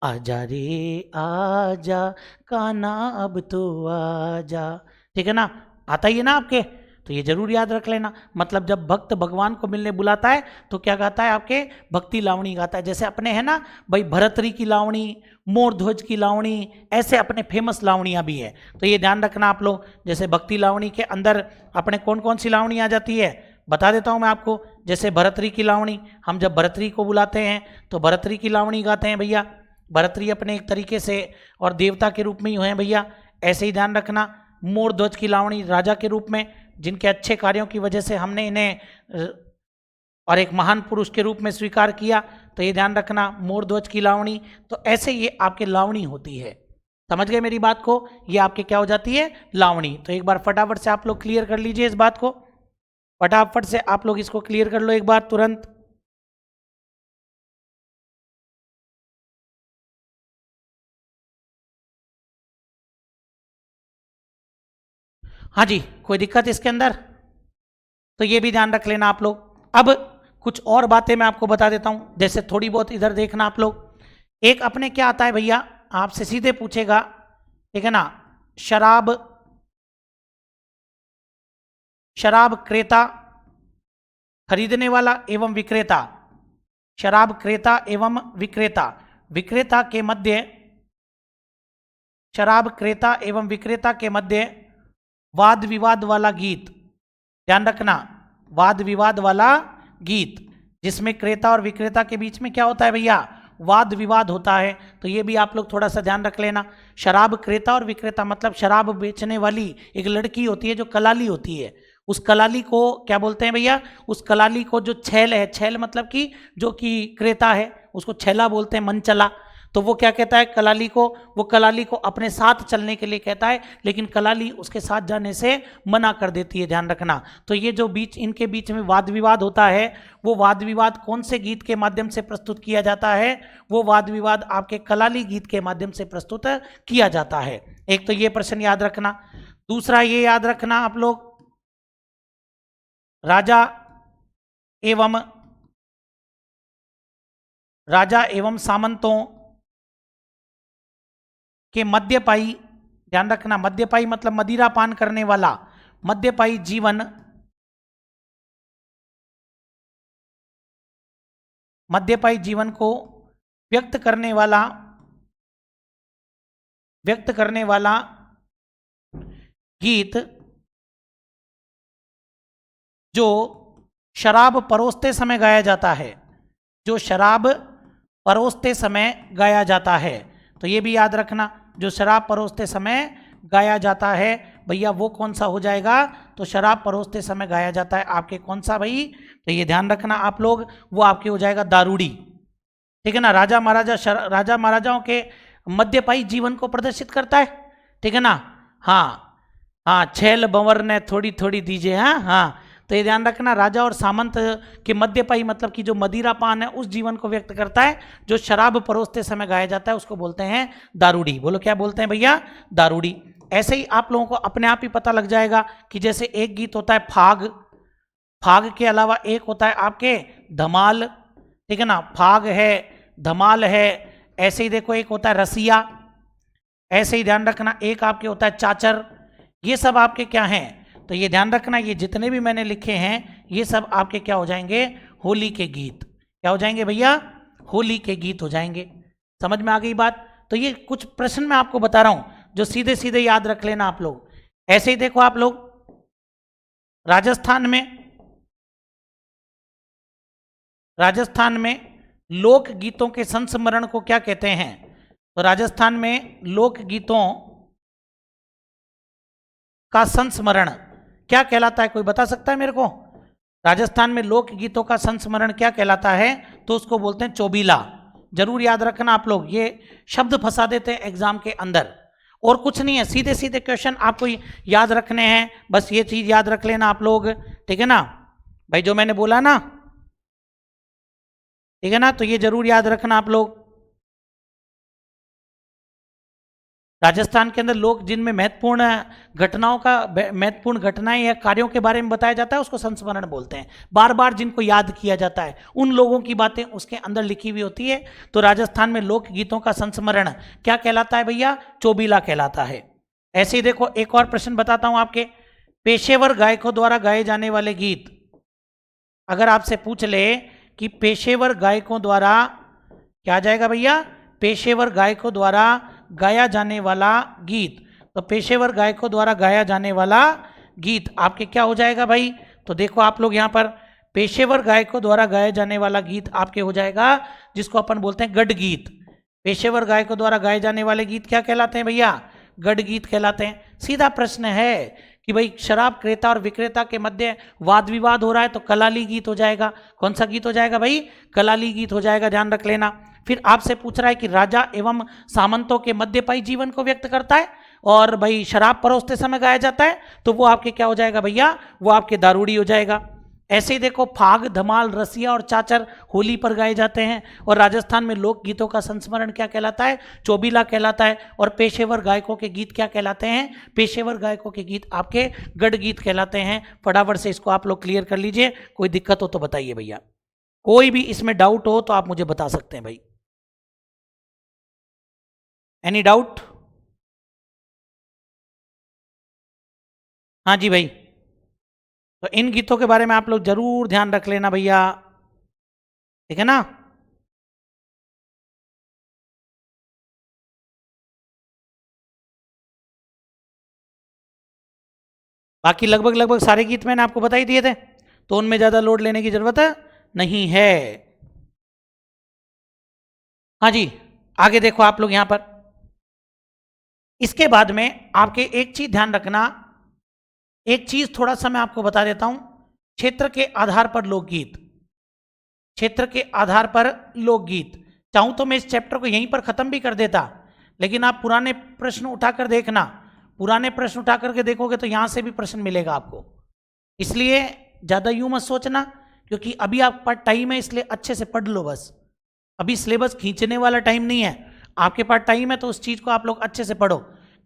आजा रे आजा कान्हा अब तो आजा, ठीक है ना, आता ही है ना आपके, तो ये जरूर याद रख लेना। मतलब जब भक्त भगवान को मिलने बुलाता है तो क्या गाता है, आपके भक्ति लावणी गाता है। जैसे अपने है ना भाई भरतरी की लावणी, मोर ध्वज की लावणी, ऐसे अपने फेमस लावणियाँ भी है, तो ये ध्यान रखना आप लोग। जैसे भक्ति लावणी के अंदर अपने कौन कौन सी लावणी आ जाती है बता देता हूँ मैं आपको। जैसे भरतरी की लावणी, हम जब भरतरी को बुलाते हैं तो भरतरी की लावणी गाते हैं भैया। भरतरी अपने एक तरीके से और देवता के रूप में ही हैं भैया, ऐसे ही ध्यान रखना। मोर ध्वज की लावणी राजा के रूप में, जिनके अच्छे कार्यों की वजह से हमने इन्हें और एक महान पुरुष के रूप में स्वीकार किया, तो ये ध्यान रखना मोर ध्वज की लावणी। तो ऐसे ये आपके लावणी होती है, समझ गए मेरी बात को, ये आपके क्या हो जाती है, लावणी। तो एक बार फटाफट से आप लोग क्लियर कर लीजिए इस बात को, फटाफट से आप लोग इसको क्लियर कर लो एक बार तुरंत। हाँ जी, कोई दिक्कत इसके अंदर, तो ये भी ध्यान रख लेना आप लोग। अब कुछ और बातें मैं आपको बता देता हूं, जैसे थोड़ी बहुत इधर देखना आप लोग। एक अपने क्या आता है भैया, आपसे सीधे पूछेगा, ठीक है ना, शराब, शराब क्रेता, खरीदने वाला एवं विक्रेता, शराब क्रेता एवं विक्रेता, विक्रेता के मध्य, शराब क्रेता एवं विक्रेता के मध्य वाद विवाद वाला गीत, ध्यान रखना, वाद विवाद वाला गीत, जिसमें क्रेता और विक्रेता के बीच में क्या होता है भैया, वाद विवाद होता है। तो ये भी आप लोग थोड़ा सा ध्यान रख लेना। शराब क्रेता और विक्रेता मतलब शराब बेचने वाली एक लड़की होती है जो कलाली होती है, उस कलाली को क्या बोलते हैं भैया, उस कलाली को जो छैल है, छैल मतलब कि जो कि क्रेता है उसको छैला बोलते हैं, मन चला। तो वो क्या कहता है कलाली को, वो कलाली को अपने साथ चलने के लिए कहता है, लेकिन कलाली उसके साथ जाने से मना कर देती है, ध्यान रखना। तो ये जो बीच इनके बीच में वाद विवाद होता है, वो वाद विवाद कौन से गीत के माध्यम से प्रस्तुत किया जाता है, वो वाद विवाद आपके कलाली गीत के माध्यम से प्रस्तुत किया जाता है। एक तो ये प्रश्न याद रखना। दूसरा ये याद रखना आप लोग, राजा एवं सामंतों के मद्यपाई, ध्यान रखना, मद्यपाई मतलब मदिरा पान करने वाला, मद्यपाई जीवन, मद्यपाई जीवन को व्यक्त करने वाला गीत जो शराब परोसते समय गाया जाता है, जो शराब परोसते समय गाया जाता है। तो ये भी याद रखना, जो शराब परोसते समय गाया जाता है भैया वो कौन सा हो जाएगा, तो शराब परोसते समय गाया जाता है आपके कौन सा भाई, तो ये ध्यान रखना आप लोग, वो आपके हो जाएगा दारूड़ी, ठीक है ना। राजा महाराजाओं के मद्यपाई जीवन को प्रदर्शित करता है, ठीक है ना। हाँ हाँ, छैल बंवर ने थोड़ी थोड़ी दीजिए, हाँ हाँ, तो ये ध्यान रखना, राजा और सामंत के मद्यपाई मतलब कि जो मदिरा पान है उस जीवन को व्यक्त करता है, जो शराब परोसते समय गाया जाता है उसको बोलते हैं दारूड़ी। बोलो क्या बोलते हैं भैया, दारूड़ी। ऐसे ही आप लोगों को अपने आप ही पता लग जाएगा कि जैसे एक गीत होता है फाग, फाग के अलावा एक होता है आपके धमाल, ठीक है ना, फाग है, धमाल है। ऐसे ही देखो एक होता है रसिया, ऐसे ही ध्यान रखना एक आपके होता है चाचर। ये सब आपके क्या हैं, तो ये ध्यान रखना, ये जितने भी मैंने लिखे हैं ये सब आपके क्या हो जाएंगे, होली के गीत। क्या हो जाएंगे भैया, होली के गीत हो जाएंगे। समझ में आ गई बात। तो ये कुछ प्रश्न मैं आपको बता रहा हूं जो सीधे सीधे याद रख लेना आप लोग। ऐसे ही देखो आप लोग, राजस्थान में लोक गीतों के संस्मरण को क्या कहते हैं, तो राजस्थान में लोकगीतों का संस्मरण क्या कहलाता है, कोई बता सकता है मेरे को? राजस्थान में लोकगीतों का संस्मरण क्या कहलाता है? तो उसको बोलते हैं चौबीला। जरूर याद रखना आप लोग, ये शब्द फंसा देते हैं एग्जाम के अंदर, और कुछ नहीं है, सीधे सीधे क्वेश्चन आपको याद रखने हैं, बस ये चीज याद रख लेना आप लोग, ठीक है ना भाई, जो मैंने बोला ना, ठीक है ना, तो ये जरूर याद रखना आप लोग। राजस्थान के अंदर लोग जिनमें महत्वपूर्ण घटनाओं का, महत्वपूर्ण घटनाएं या कार्यों के बारे में बताया जाता है उसको संस्मरण बोलते हैं। बार बार जिनको याद किया जाता है उन लोगों की बातें उसके अंदर लिखी हुई होती है। तो राजस्थान में लोकगीतों का संस्मरण क्या कहलाता है भैया? चौबीला कहलाता है। ऐसे ही देखो एक और प्रश्न बताता हूं आपके, पेशेवर गायकों द्वारा गाए जाने वाले गीत, अगर आपसे पूछ ले कि पेशेवर गायकों द्वारा, क्या आ जाएगा भैया? पेशेवर गायकों द्वारा गाया जाने वाला गीत, तो पेशेवर गायकों द्वारा गाया जाने वाला गीत आपके क्या हो जाएगा भाई? तो देखो आप लोग यहाँ पर, पेशेवर गायकों द्वारा गाया जाने वाला गीत आपके हो जाएगा जिसको अपन बोलते हैं गढ़ गीत। पेशेवर गायकों द्वारा गाए जाने वाले गीत क्या कहलाते हैं भैया? गढ़ गीत कहलाते हैं। सीधा प्रश्न है कि भाई शराब क्रेता और विक्रेता के मध्य वाद विवाद हो रहा है तो कलाली गीत हो जाएगा। कौन सा गीत हो जाएगा भाई? कलाली गीत हो जाएगा, ध्यान रख लेना। फिर आपसे पूछ रहा है कि राजा एवं सामंतों के मध्यपाई जीवन को व्यक्त करता है और भाई शराब परोसते समय गाया जाता है, तो वो आपके क्या हो जाएगा भैया? वो आपके दारूड़ी हो जाएगा। ऐसे ही देखो फाग, धमाल, रसिया और चाचर होली पर गाए जाते हैं, और राजस्थान में लोकगीतों का संस्मरण क्या कहलाता है? चौबीला कहलाता है। और पेशेवर गायकों के गीत क्या कहलाते हैं? पेशेवर गायकों के गीत आपके गढ़ गीत कहलाते हैं। फटाफट से इसको आप लोग क्लियर कर लीजिए, कोई दिक्कत हो तो बताइए भैया, कोई भी इसमें डाउट हो तो आप मुझे बता सकते हैं भाई। Any doubt? हाँ जी भाई, तो इन गीतों के बारे में आप लोग जरूर ध्यान रख लेना भैया, ठीक है ना। बाकी लगभग लगभग सारे गीत मैंने आपको बता ही दिए थे, तो उनमें ज्यादा लोड लेने की जरूरत नहीं है। हाँ जी, आगे देखो आप लोग यहां पर, इसके बाद में आपके एक चीज ध्यान रखना, एक चीज थोड़ा सा मैं आपको बता देता हूं, क्षेत्र के आधार पर लोकगीत, क्षेत्र के आधार पर लोकगीत। चाहूं तो मैं इस चैप्टर को यहीं पर खत्म भी कर देता, लेकिन आप पुराने प्रश्न उठाकर देखना, पुराने प्रश्न उठा करके देखोगे तो यहां से भी प्रश्न मिलेगा आपको, इसलिए ज्यादा यूं मत सोचना, क्योंकि अभी आप पास टाइम है, इसलिए अच्छे से पढ़ लो बस। अभी सिलेबस खींचने वाला टाइम नहीं है, आपके पास टाइम है तो उस चीज को आप लोग अच्छे से पढ़ो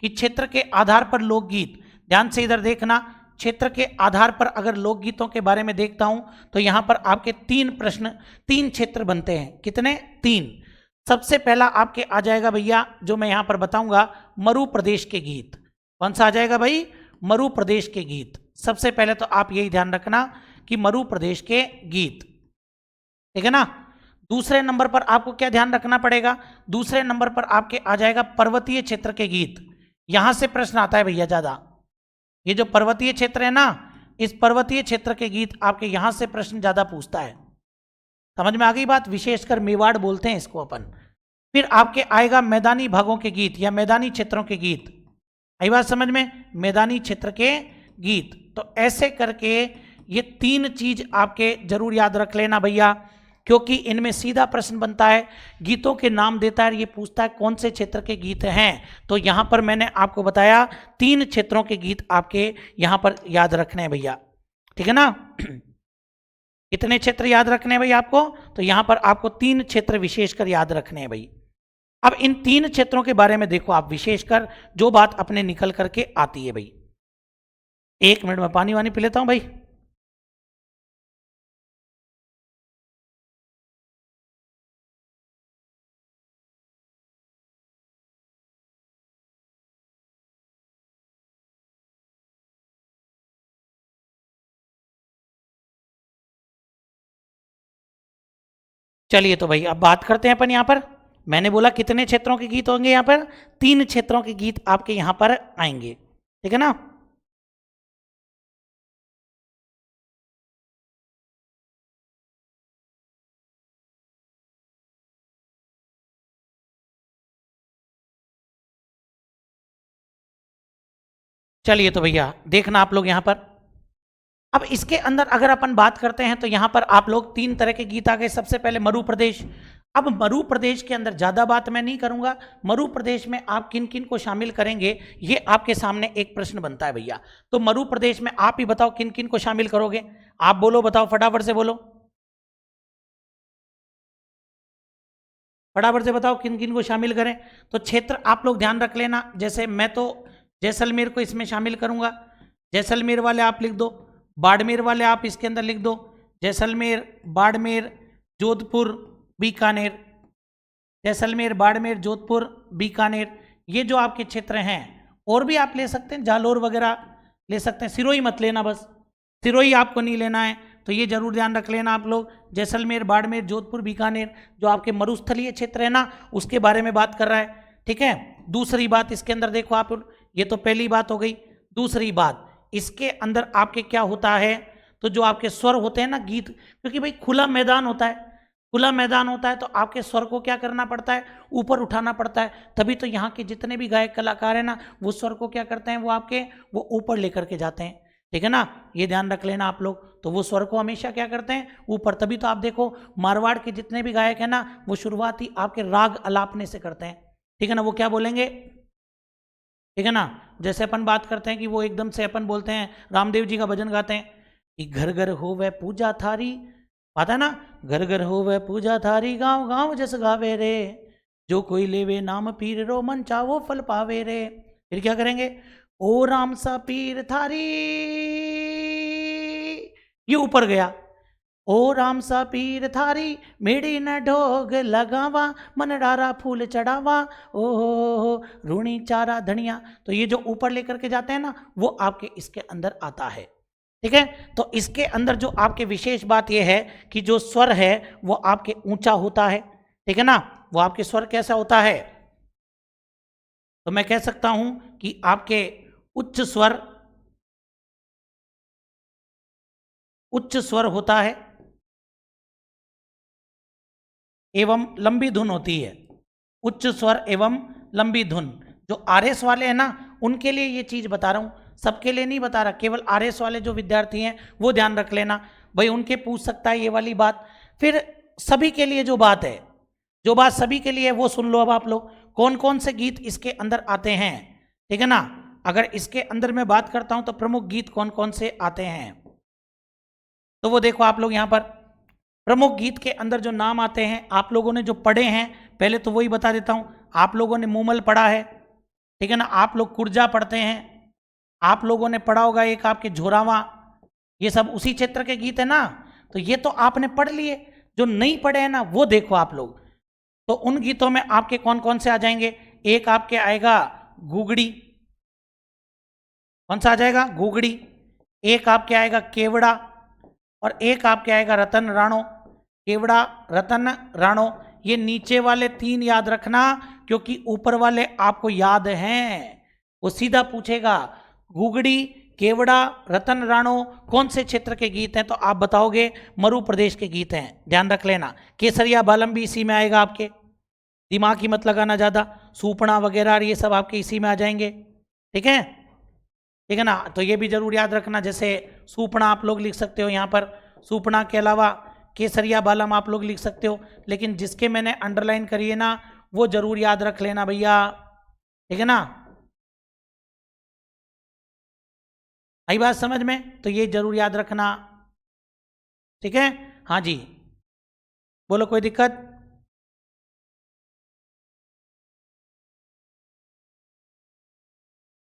कि क्षेत्र के आधार पर लोकगीत। ध्यान से इधर देखना, क्षेत्र के आधार पर अगर लोकगीतों के बारे में देखता हूं तो यहां पर आपके तीन प्रश्न, तीन क्षेत्र बनते हैं। कितने? तीन। सबसे पहला आपके आ जाएगा भैया, जो मैं यहां पर बताऊंगा, मरु प्रदेश के गीत। कौन सा आ जाएगा भाई? मरु प्रदेश के गीत। सबसे पहले तो आप यही ध्यान रखना कि मरु प्रदेश के गीत, ठीक है ना। दूसरे नंबर पर आपको क्या ध्यान रखना पड़ेगा? दूसरे नंबर पर आपके आ जाएगा पर्वतीय क्षेत्र के गीत। यहां से प्रश्न आता है भैया ज्यादा, ये जो पर्वतीय क्षेत्र है ना, इस पर्वतीय क्षेत्र के गीत आपके यहां से प्रश्न ज्यादा पूछता है। समझ में आ गई बात? विशेषकर मेवाड़ बोलते हैं इसको अपन। फिर आपके आएगा मैदानी भागों के गीत या मैदानी क्षेत्रों के गीत। आई बात समझ में? मैदानी क्षेत्र के गीत। तो ऐसे करके ये तीन चीज आपके जरूर याद रख लेना भैया, क्योंकि इनमें सीधा प्रश्न बनता है, गीतों के नाम देता है, ये पूछता है कौन से क्षेत्र के गीत हैं। तो यहां पर मैंने आपको बताया तीन क्षेत्रों के गीत आपके यहां पर याद रखने हैं भैया, ठीक है ना। कितने क्षेत्र याद रखने हैं भाई आपको? तो यहां पर आपको तीन क्षेत्र विशेषकर याद रखने हैं भाई। अब इन तीन क्षेत्रों के बारे में देखो आप, विशेषकर जो बात अपने निकल करके आती है भाई। एक मिनट में पानी वानी पी लेता हूं भाई। चलिए तो भाई अब बात करते हैं अपन यहां पर। मैंने बोला कितने क्षेत्रों के गीत होंगे यहां पर? तीन क्षेत्रों के गीत आपके यहां पर आएंगे, ठीक है ना। चलिए तो भैया देखना आप लोग यहाँ पर, अब इसके अंदर अगर अपन बात करते हैं तो यहाँ पर आप लोग 3 तरह के गीत आ गए। सबसे पहले मरु प्रदेश। अब मरु प्रदेश के अंदर ज्यादा बात मैं नहीं करूंगा, मरु प्रदेश में आप किन किन को शामिल करेंगे ये आपके सामने एक प्रश्न बनता है भैया। तो मरु प्रदेश में आप ही बताओ किन किन को शामिल करोगे, आप बोलो, बताओ फटाफट से बोलो, फटाफट से बताओ किन किन को शामिल करें। तो क्षेत्र आप लोग ध्यान रख लेना, जैसे मैं तो जैसलमेर को इसमें शामिल करूंगा, जैसलमेर वाले आप लिख दो, बाड़मेर वाले आप इसके अंदर लिख दो, जैसलमेर, बाड़मेर, जोधपुर, बीकानेर, जैसलमेर, बाड़मेर, जोधपुर, बीकानेर, ये जो आपके क्षेत्र हैं। और भी आप ले सकते हैं, जालोर वगैरह ले सकते हैं, सिरोही मत लेना, बस सिरोही आपको नहीं लेना है, तो ये जरूर ध्यान रख लेना आप लोग। जैसलमेर, बाड़मेर, जोधपुर, बीकानेर जो आपके मरुस्थलीय क्षेत्र है ना, उसके बारे में बात कर रहा है, ठीक है। दूसरी बात इसके अंदर देखो आप, ये तो पहली बात हो गई। दूसरी बात इसके अंदर आपके क्या होता है, तो जो आपके स्वर होते हैं ना गीत, क्योंकि भाई खुला मैदान होता है, खुला मैदान होता है तो आपके स्वर को क्या करना पड़ता है, ऊपर उठाना पड़ता है, तभी तो यहाँ के जितने भी गायक कलाकार हैं ना, वो स्वर को क्या करते हैं, वो आपके वो ऊपर लेकर के जाते हैं, ठीक है ना, ये ध्यान रख लेना आप लोग। तो वो स्वर को हमेशा क्या करते हैं, ऊपर, तभी तो आप देखो मारवाड़ के जितने भी गायक हैं ना, वो शुरुआती आपके राग अलापने से करते हैं, ठीक है ना, वो क्या बोलेंगे, ठीक है ना। जैसे अपन बात करते हैं कि वो एकदम से अपन बोलते हैं, रामदेव जी का भजन गाते हैं कि घर घर हो वह पूजा थारी, पता है ना, घर घर हो वह पूजा थारी, गांव गांव जस गावे रे, जो कोई लेवे नाम पीर रो, मन चावो फल पावे रे। फिर क्या करेंगे, ओ राम सा पीर थारी, ये ऊपर गया, ओ राम सा पीर थारी, मेड़ी न ढोग लगावा, मन डारा फूल चढ़ावा, ओ रूणी चारा धनिया। तो ये जो ऊपर लेकर के जाते हैं ना, वो आपके इसके अंदर आता है, ठीक है। तो इसके अंदर जो आपके विशेष बात यह है कि जो स्वर है वो आपके ऊंचा होता है, ठीक है ना, वो आपके स्वर कैसा होता है, तो मैं कह सकता हूं कि आपके उच्च स्वर होता है एवं लंबी धुन होती है, उच्च स्वर एवं लंबी धुन। जो आरएस वाले हैं ना, उनके लिए ये चीज बता रहा हूं, सबके लिए नहीं बता रहा, केवल आरएस वाले जो विद्यार्थी हैं वो ध्यान रख लेना भाई, उनके पूछ सकता है ये वाली बात। फिर सभी के लिए जो बात है, जो बात सभी के लिए है वो सुन लो अब आप लोग, कौन कौन से गीत इसके अंदर आते हैं, ठीक है ना। अगर इसके अंदर मैं बात करता हूं तो प्रमुख गीत कौन कौन से आते हैं, तो वो देखो आप लोग यहाँ पर प्रमुख गीत के अंदर जो नाम आते हैं, आप लोगों ने जो पढ़े हैं, पहले तो वही बता देता हूं, आप लोगों ने मूमल पढ़ा है, ठीक है ना, आप लोग कुर्जा पढ़ते हैं, आप लोगों ने पढ़ा होगा एक आपके झोरावा, ये सब उसी क्षेत्र के गीत है ना, तो ये तो आपने पढ़ लिए। जो नहीं पढ़े हैं ना वो देखो आप लोग, तो उन गीतों में आपके कौन कौन से आ जाएंगे, एक आपके आएगा घुगड़ी, कौन सा आ जाएगा, घुगड़ी, एक आपके आएगा केवड़ा, और एक आपके आएगा रतन राणो। केवड़ा, रतन, राणो, ये नीचे वाले 3 याद रखना, क्योंकि ऊपर वाले आपको याद हैं, वो सीधा पूछेगा घुगड़ी, केवड़ा, रतन, राणो कौन से क्षेत्र के गीत हैं, तो आप बताओगे मरु प्रदेश के गीत हैं, ध्यान रख लेना। केसरिया बालम भी इसी में आएगा, आपके दिमाग की मत लगाना ज़्यादा, सूपना वगैरह ये सब आपके इसी में आ जाएंगे, ठीक है, ठीक है ना। तो ये भी जरूर याद रखना, जैसे सूपना आप लोग लिख सकते हो यहाँ पर, सूपना के अलावा केसरिया बालम आप लोग लिख सकते हो, लेकिन जिसके मैंने अंडरलाइन करी है ना वो जरूर याद रख लेना भैया, ठीक है ना, आई बात समझ में, तो ये जरूर याद रखना, ठीक है। हाँ जी बोलो, कोई दिक्कत,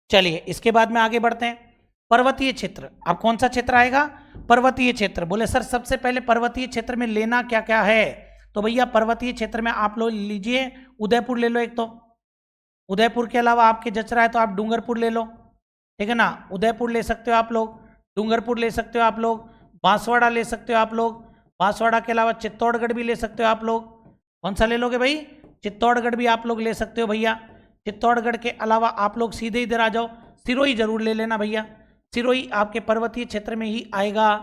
चलिए इसके बाद में आगे बढ़ते हैं। पर्वतीय क्षेत्र, अब कौन सा क्षेत्र आएगा, पर्वतीय क्षेत्र। बोले सर सबसे पहले पर्वतीय क्षेत्र में लेना क्या क्या है, तो भैया पर्वतीय क्षेत्र में आप लोग लीजिए उदयपुर ले लो, एक तो उदयपुर के अलावा आपके जच रहा है तो आप डूंगरपुर ले लो, ठीक है ना, उदयपुर ले सकते हो आप लोग, डूंगरपुर ले सकते हो आप लोग, बांसवाड़ा ले सकते हो आप लोग, बांसवाड़ा के अलावा चित्तौड़गढ़ भी ले सकते हो आप लोग, कौन सा ले लोगे भाई, चित्तौड़गढ़ भी आप लोग ले सकते हो भैया। चित्तौड़गढ़ के अलावा आप लोग सीधे इधर आ जाओ, सिरोही जरूर ले लेना भैया, सिरोही आपके पर्वतीय क्षेत्र में ही आएगा,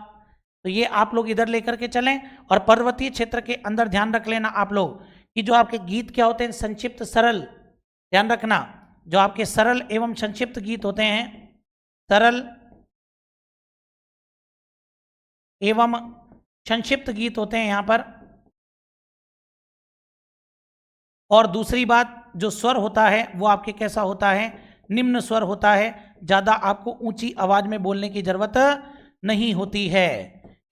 तो ये आप लोग इधर लेकर के चलें। और पर्वतीय क्षेत्र के अंदर ध्यान रख लेना आप लोग कि जो आपके गीत क्या होते हैं, संक्षिप्त सरल, ध्यान रखना, जो आपके सरल एवं संक्षिप्त गीत होते हैं सरल एवं संक्षिप्त गीत होते हैं यहां पर। और दूसरी बात, जो स्वर होता है वो आपके कैसा होता है, निम्न स्वर होता है। ज्यादा आपको ऊंची आवाज में बोलने की जरूरत नहीं होती है।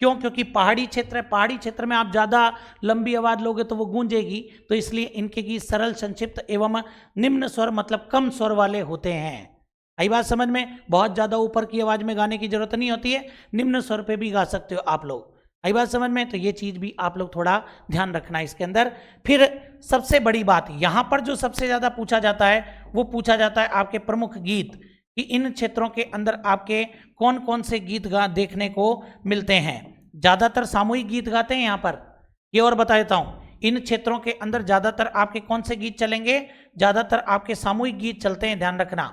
क्यों? क्योंकि पहाड़ी क्षेत्र है, पहाड़ी क्षेत्र में आप ज्यादा लंबी आवाज लोगे तो वो गूंजेगी, तो इसलिए इनके गीत सरल, संक्षिप्त एवं निम्न स्वर मतलब कम स्वर वाले होते हैं। आई बात समझ में? बहुत ज्यादा ऊपर की आवाज में गाने की जरूरत नहीं होती है, निम्न स्वर पे भी गा सकते हो आप लोग। आई बात समझ में? तो ये चीज भी आप लोग थोड़ा ध्यान रखना इसके अंदर। फिर सबसे बड़ी बात यहां पर जो सबसे ज्यादा पूछा जाता है वो पूछा जाता है आपके प्रमुख गीत, कि इन क्षेत्रों के अंदर आपके कौन कौन से गीत देखने को मिलते हैं। ज्यादातर सामूहिक गीत गाते हैं यहां पर, ये और बता देता हूं, इन क्षेत्रों के अंदर ज्यादातर आपके कौन से गीत चलेंगे, ज्यादातर आपके सामूहिक गीत चलते हैं, ध्यान रखना।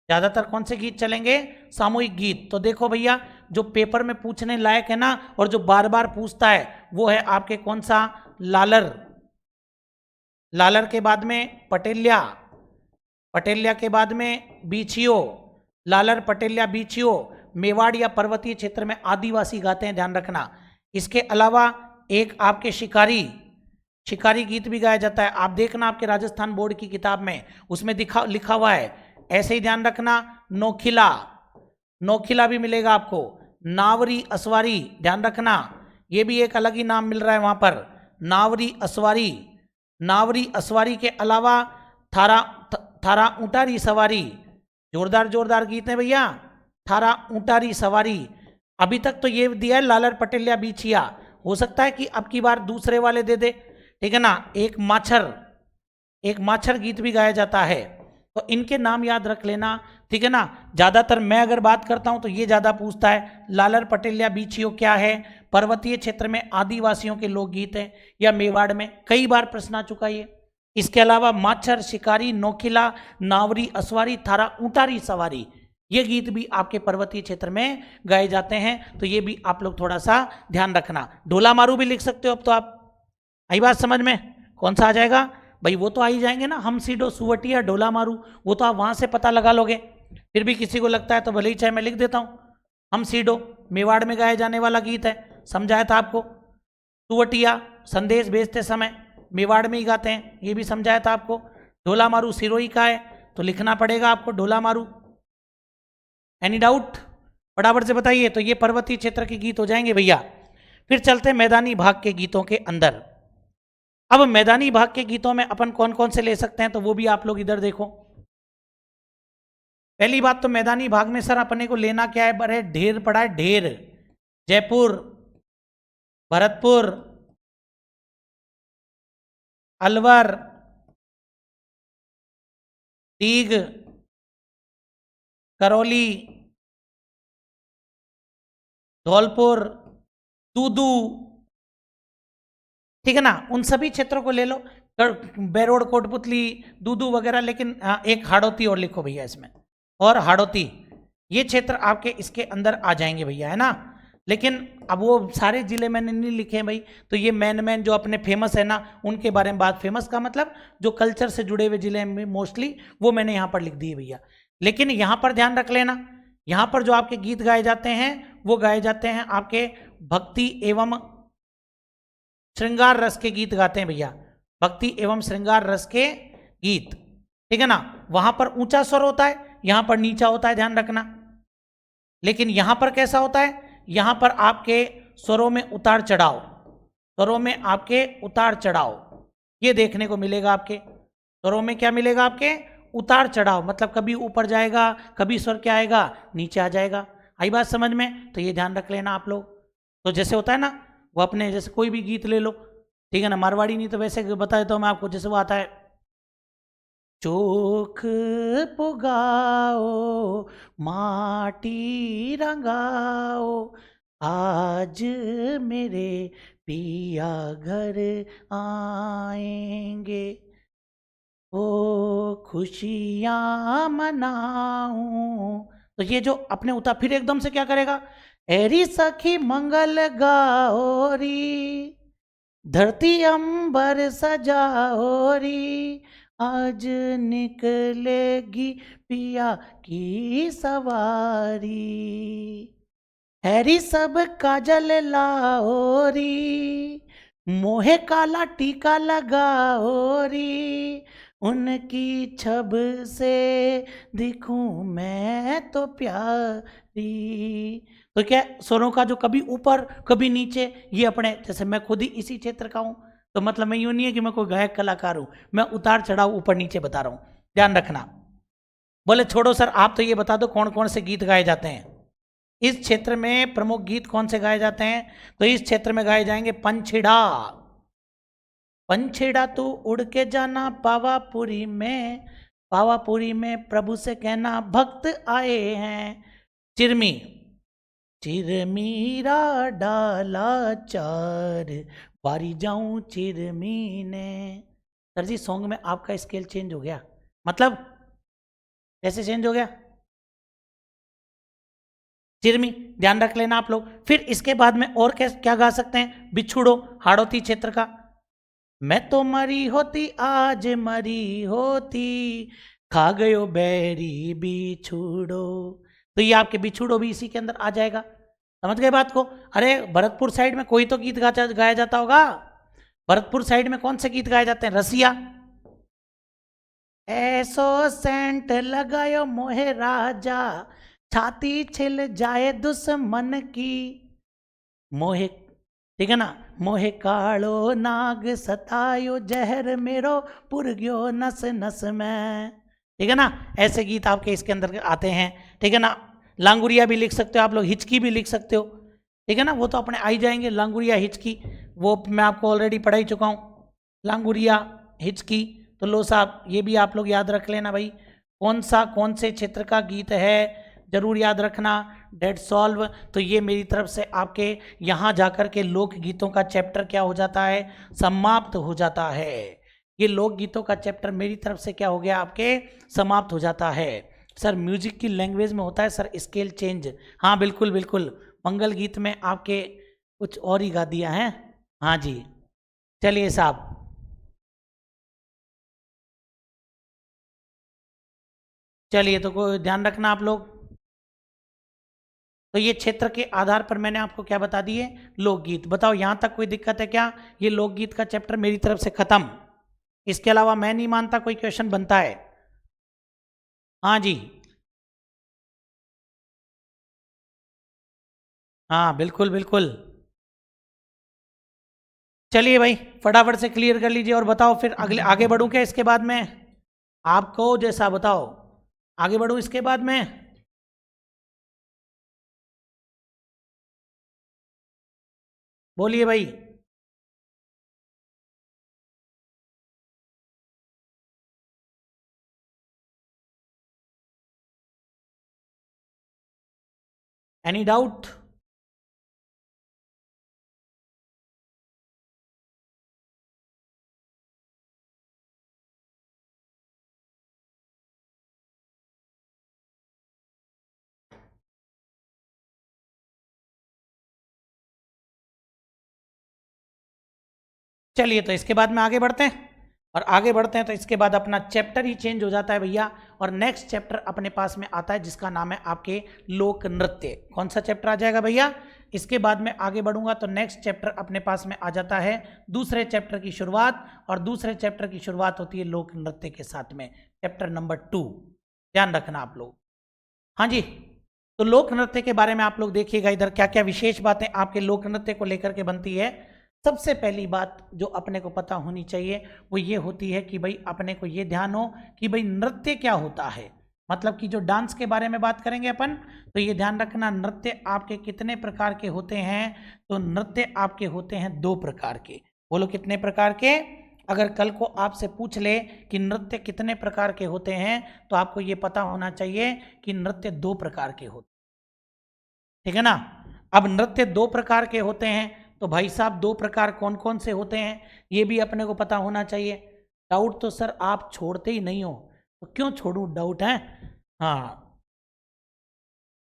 ज्यादातर कौन से गीत चलेंगे? सामूहिक गीत। तो देखो भैया, जो पेपर में पूछने लायक है ना, और जो बार बार पूछता है, वो है आपके कौन सा? लालर। लालर के बाद में पटेल्या, पटेल्या के बाद में बीछियो, लालर पटेल्या बीछियो। मेवाड़ या पर्वतीय क्षेत्र में आदिवासी गाते हैं, ध्यान रखना। इसके अलावा एक आपके शिकारी, शिकारी गीत भी गाया जाता है। आप देखना आपके राजस्थान बोर्ड की किताब में उसमें लिखा हुआ है, ऐसे ही ध्यान रखना। नोखिला, नोखिला भी मिलेगा आपको। नावरी असवारी, ध्यान रखना, ये भी एक अलग ही नाम मिल रहा है वहां पर, नावरी असवारी। नावरी असवारी के अलावा थारा ऊंटारी सवारी, जोरदार जोरदार गीत है भैया। थारा ऊंटारी सवारी। अभी तक तो ये दिया है लालर पटेल्या बीछिया, हो सकता है कि अब की बार दूसरे वाले दे दे, ठीक है ना। एक माछर गीत भी गाया जाता है, तो इनके नाम याद रख लेना, ठीक है ना। ज्यादातर मैं अगर बात करता हूं तो ये ज्यादा पूछता है, लालर पटेल्या बीछियो क्या है, पर्वतीय क्षेत्र में आदिवासियों के लोकगीत हैं, या मेवाड़ में, कई बार प्रश्न आ चुका है। इसके अलावा माछर, शिकारी, नोखिला, नावरी असवारी, थारा ऊंटारी सवारी, ये गीत भी आपके पर्वतीय क्षेत्र में गाए जाते हैं, तो ये भी आप लोग थोड़ा सा ध्यान रखना। ढोला मारू भी लिख सकते हो अब तो आप। आई बात समझ में? कौन सा आ जाएगा भाई? वो तो आ ही जाएंगे ना, हम सीडो, सुवटिया, ढोला मारू, वो तो आप वहां से पता लगा लोगे। फिर भी किसी को लगता है तो भले ही चाहे मैं लिख देता हूं। हम सीडो मेवाड़ में गाए जाने वाला गीत है, समझाया था आपको। सुवटिया संदेश भेजते समय मेवाड़ में ही गाते हैं, ये भी समझाया था आपको। ढोला मारू सिरोही का है, तो लिखना पड़ेगा आपको ढोला मारू। Any doubt? फटाफट से बताइए। तो ये पर्वतीय क्षेत्र के गीत हो जाएंगे भैया। फिर चलते हैं मैदानी भाग के गीतों के अंदर। अब मैदानी भाग के गीतों में अपन कौन कौन से ले सकते हैं, तो वो भी आप लोग इधर देखो। पहली बात तो मैदानी भाग में सर अपने को लेना क्या है, बड़े ढेर पड़ा है, ढेर। जयपुर, भरतपुर, अलवर, दीग, करौली, धौलपुर, दूदू, ठीक है ना। उन सभी क्षेत्रों को ले लो, बेरोड, कोटपुतली, दूदू वगैरह। लेकिन एक हाड़ौती और लिखो भैया इसमें, और हाड़ौती, ये क्षेत्र आपके इसके अंदर आ जाएंगे भैया, है ना। लेकिन अब वो सारे जिले मैंने नहीं लिखे हैं भाई, तो ये मैन जो अपने फेमस है ना, उनके बारे में बात, फेमस का मतलब जो कल्चर से जुड़े हुए जिले में मोस्टली, वो मैंने यहाँ पर लिख दिए भैया। लेकिन यहाँ पर ध्यान रख लेना, यहाँ पर जो आपके गीत गाए जाते हैं वो गाए जाते हैं आपके भक्ति एवं श्रृंगार रस के गीत गाते हैं भैया, भक्ति एवं श्रृंगार रस के गीत, ठीक है ना। वहां पर ऊंचा स्वर होता है, यहां पर नीचा होता है, ध्यान रखना। लेकिन यहां पर कैसा होता है, यहां पर आपके स्वरों में उतार चढ़ाव, स्वरों में आपके उतार चढ़ाव, ये देखने को मिलेगा आपके स्वरों में। क्या मिलेगा आपके? उतार चढ़ाव, मतलब कभी ऊपर जाएगा, कभी स्वर क्या आएगा, नीचे आ जाएगा। आई बात समझ में? तो ये ध्यान रख लेना आप लोग। तो जैसे होता है ना, वो अपने जैसे कोई भी गीत ले लो, ठीक है ना, मारवाड़ी नहीं तो वैसे बता देता हूँ मैं आपको। जैसे वो आता है, चोख पुगाओ माटी रंगाओ, आज मेरे पिया घर आएंगे, ओ खुशियां मनाऊं। तो ये जो अपने उतार, फिर एकदम से क्या करेगा, एरी सखी मंगल गाओरी, धरती अंबर सजाओरी, आज निकलेगी पिया की सवारी, हैरी सब काजल लाओरी, मोहे काला टीका लगाओरी, उनकी छब से दिखूं मैं तो प्यारी। तो क्या स्वरों का जो कभी ऊपर कभी नीचे, ये अपने, जैसे मैं खुद ही इसी क्षेत्र का हूं, तो मतलब मैं यूं नहीं है कि मैं कोई गायक कलाकार हूं, मैं उतार चढ़ाव ऊपर नीचे बता रहा हूं, ध्यान रखना। बोले छोड़ो सर, आप तो ये बता दो कौन कौन से गीत गाए जाते हैं इस क्षेत्र में, प्रमुख गीत कौन से गाए जाते हैं। तो इस क्षेत्र में गाए जाएंगे पंछिड़ा, पंछिड़ा तू उड़ के जाना पावापुरी में, पावापुरी में प्रभु से कहना भक्त आए हैं। चिरमी, चिरमीरा डाला चार, बारी जाऊं चिरमी ने। सर जी सॉन्ग में आपका स्केल चेंज हो गया, मतलब कैसे चेंज हो गया? चिरमी, ध्यान रख लेना आप लोग। फिर इसके बाद में और क्या गा सकते हैं? बिछुड़ो, हाड़ौती क्षेत्र का। मैं तो मरी होती आज मरी होती, खा गयो बैरी बिछुड़ो। तो ये आपके बिछुड़ो भी इसी के अंदर आ जाएगा, समझ गए बात को? अरे भरतपुर साइड में कोई तो गीत गाया जाता होगा। भरतपुर साइड में कौन से गीत गाए जाते हैं? रसिया, ऐसो सेंट लगायो मोहे राजा, छाती छिल जाए दुश्मन की, मोहे, ठीक है ना, मोहे कालो नाग सतायो, जहर मेरो पुर गयो नस नस में, ठीक है ना। ऐसे गीत आपके इसके अंदर आते हैं, ठीक है ना। लांगुरिया भी लिख सकते हो आप लोग, हिचकी भी लिख सकते हो, ठीक है ना। वो तो अपने आ ही जाएंगे, लांगुरिया हिचकी, वो मैं आपको ऑलरेडी पढ़ा ही चुका हूँ, लांगुरिया हिचकी। तो लो साहब ये भी आप लोग याद रख लेना भाई, कौन से क्षेत्र का गीत है, जरूर याद रखना। डेड सॉल्व, तो ये मेरी तरफ से आपके यहाँ जाकर के लोकगीतों का चैप्टर क्या हो जाता है? समाप्त हो जाता है। ये लोकगीतों का चैप्टर मेरी तरफ से क्या हो गया? आपके समाप्त हो जाता है। सर म्यूजिक की लैंग्वेज में होता है सर स्केल चेंज, हाँ बिल्कुल बिल्कुल, मंगल गीत में आपके कुछ और ही गा दिया है, हाँ जी। चलिए साहब, चलिए तो कोई ध्यान रखना आप लोग। तो ये क्षेत्र के आधार पर मैंने आपको क्या बता दिए? लोकगीत। बताओ यहां तक कोई दिक्कत है क्या? ये लोकगीत का चैप्टर मेरी तरफ से खत्म। इसके अलावा मैं नहीं मानता कोई क्वेश्चन बनता है। हाँ जी, हाँ बिल्कुल बिल्कुल। चलिए भाई फटाफट से क्लियर कर लीजिए और बताओ फिर अगले आगे बढ़ूं क्या इसके बाद में? आपको जैसा बताओ, आगे बढ़ूं इसके बाद में? बोलिए भाई। Any doubt? चलिए तो इसके बाद में आगे बढ़ते हैं, और आगे बढ़ते हैं तो इसके बाद अपना चैप्टर ही चेंज हो जाता है भैया, और नेक्स्ट चैप्टर अपने पास में आता है जिसका नाम है आपके लोक नृत्य। कौन सा चैप्टर आ जाएगा भैया? इसके बाद में आगे बढ़ूंगा तो नेक्स्ट चैप्टर अपने पास में आ जाता है दूसरे चैप्टर की शुरुआत, और दूसरे चैप्टर की शुरुआत होती है लोक नृत्य के साथ में, चैप्टर नंबर 2, ध्यान रखना आप लोग। हाँ जी, तो लोक नृत्य के बारे में आप लोग देखिएगा इधर क्या क्या विशेष बातें आपके लोक नृत्य को लेकर के बनती है। सबसे पहली बात जो अपने को पता होनी चाहिए वो ये होती है कि भाई अपने को ये ध्यान हो कि भाई नृत्य क्या होता है, मतलब कि जो डांस के बारे में बात करेंगे अपन, तो ये ध्यान रखना नृत्य आपके कितने प्रकार के होते हैं। तो नृत्य आपके होते हैं 2 प्रकार के। बोलो कितने प्रकार के? अगर कल को आपसे पूछ ले कि नृत्य कितने प्रकार के होते हैं, तो आपको ये पता होना चाहिए कि नृत्य 2 प्रकार के होते हैं, ठीक है ना। अब नृत्य 2 प्रकार के होते हैं, तो भाई साहब 2 प्रकार कौन कौन से होते हैं ये भी अपने को पता होना चाहिए। डाउट तो सर आप छोड़ते ही नहीं हो, तो क्यों छोड़ूं डाउट है? हाँ,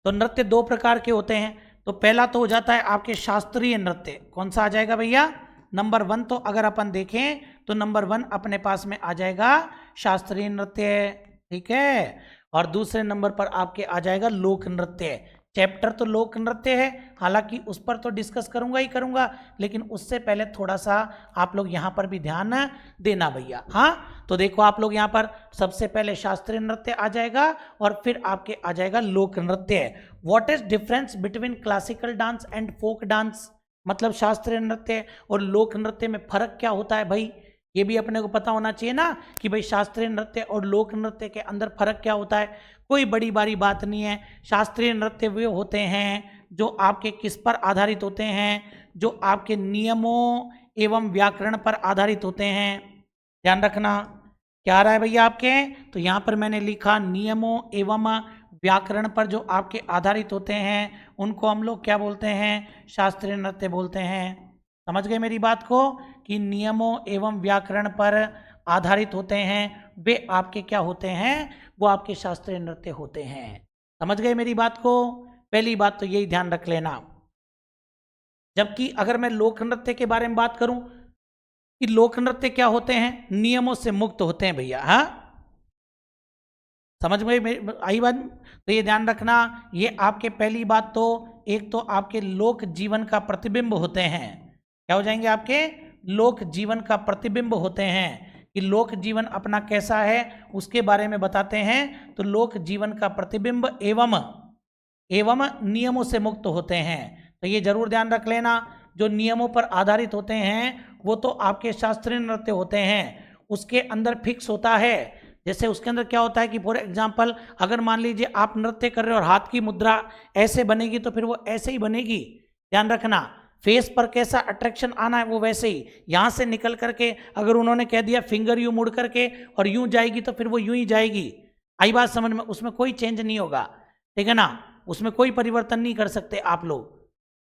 तो नृत्य 2 प्रकार के होते हैं। तो पहला तो हो जाता है आपके शास्त्रीय नृत्य। कौन सा आ जाएगा भैया? नंबर 1 तो अगर अपन देखें तो नंबर 1 अपने पास में आ जाएगा शास्त्रीय नृत्य, ठीक है। और दूसरे नंबर पर आपके आ जाएगा लोक नृत्य। चैप्टर तो लोक नृत्य है, हालांकि उस पर तो डिस्कस करूंगा ही करूंगा, लेकिन उससे पहले थोड़ा सा आप लोग यहाँ पर भी ध्यान देना भैया। हाँ, तो देखो आप लोग यहाँ पर सबसे पहले शास्त्रीय नृत्य आ जाएगा और फिर आपके आ जाएगा लोक नृत्य। What is difference between classical dance and folk dance, मतलब शास्त्रीय नृत्य और लोक नृत्य में फर्क क्या होता है भाई, ये भी अपने को पता होना चाहिए ना कि भाई शास्त्रीय नृत्य और लोक नृत्य के अंदर फर्क क्या होता है। कोई बड़ी बारी बात नहीं है। शास्त्रीय नृत्य वे होते हैं जो आपके किस पर आधारित होते हैं, जो आपके नियमों एवं व्याकरण पर आधारित होते हैं। ध्यान रखना क्या आ रहा है भैया आपके, तो यहाँ पर मैंने लिखा नियमों एवं व्याकरण पर जो आपके आधारित होते हैं उनको हम लोग क्या बोलते हैं, शास्त्रीय नृत्य बोलते हैं। समझ गए मेरी बात को कि नियमों एवं व्याकरण पर आधारित होते हैं वे आपके क्या होते हैं, वो आपके शास्त्रीय नृत्य होते हैं। समझ गए मेरी बात को, पहली बात तो यही ध्यान रख लेना। जबकि अगर मैं लोक नृत्य के बारे में बात करूं कि लोक नृत्य क्या होते हैं, नियमों से मुक्त होते हैं भैया। हाँ, समझ में आई बात, तो ये ध्यान रखना। ये आपके पहली बात तो एक तो आपके लोक जीवन का प्रतिबिंब होते हैं। क्या हो जाएंगे, आपके लोक जीवन का प्रतिबिंब होते हैं कि लोक जीवन अपना कैसा है उसके बारे में बताते हैं। तो लोक जीवन का प्रतिबिंब एवं नियमों से मुक्त होते हैं। तो ये जरूर ध्यान रख लेना, जो नियमों पर आधारित होते हैं वो तो आपके शास्त्रीय नृत्य होते हैं। उसके अंदर फिक्स होता है, जैसे उसके अंदर क्या होता है कि फॉर एग्जाम्पल अगर मान लीजिए आप नृत्य कर रहे हो और हाथ की मुद्रा ऐसे बनेगी तो फिर वो ऐसे ही बनेगी। ध्यान रखना, फेस पर कैसा अट्रैक्शन आना है वो वैसे ही। यहाँ से निकल करके अगर उन्होंने कह दिया फिंगर यूं मुड़ करके और यूं जाएगी तो फिर वो यूं ही जाएगी। आई बात समझ में, उसमें कोई चेंज नहीं होगा, ठीक है ना, उसमें कोई परिवर्तन नहीं कर सकते आप लोग।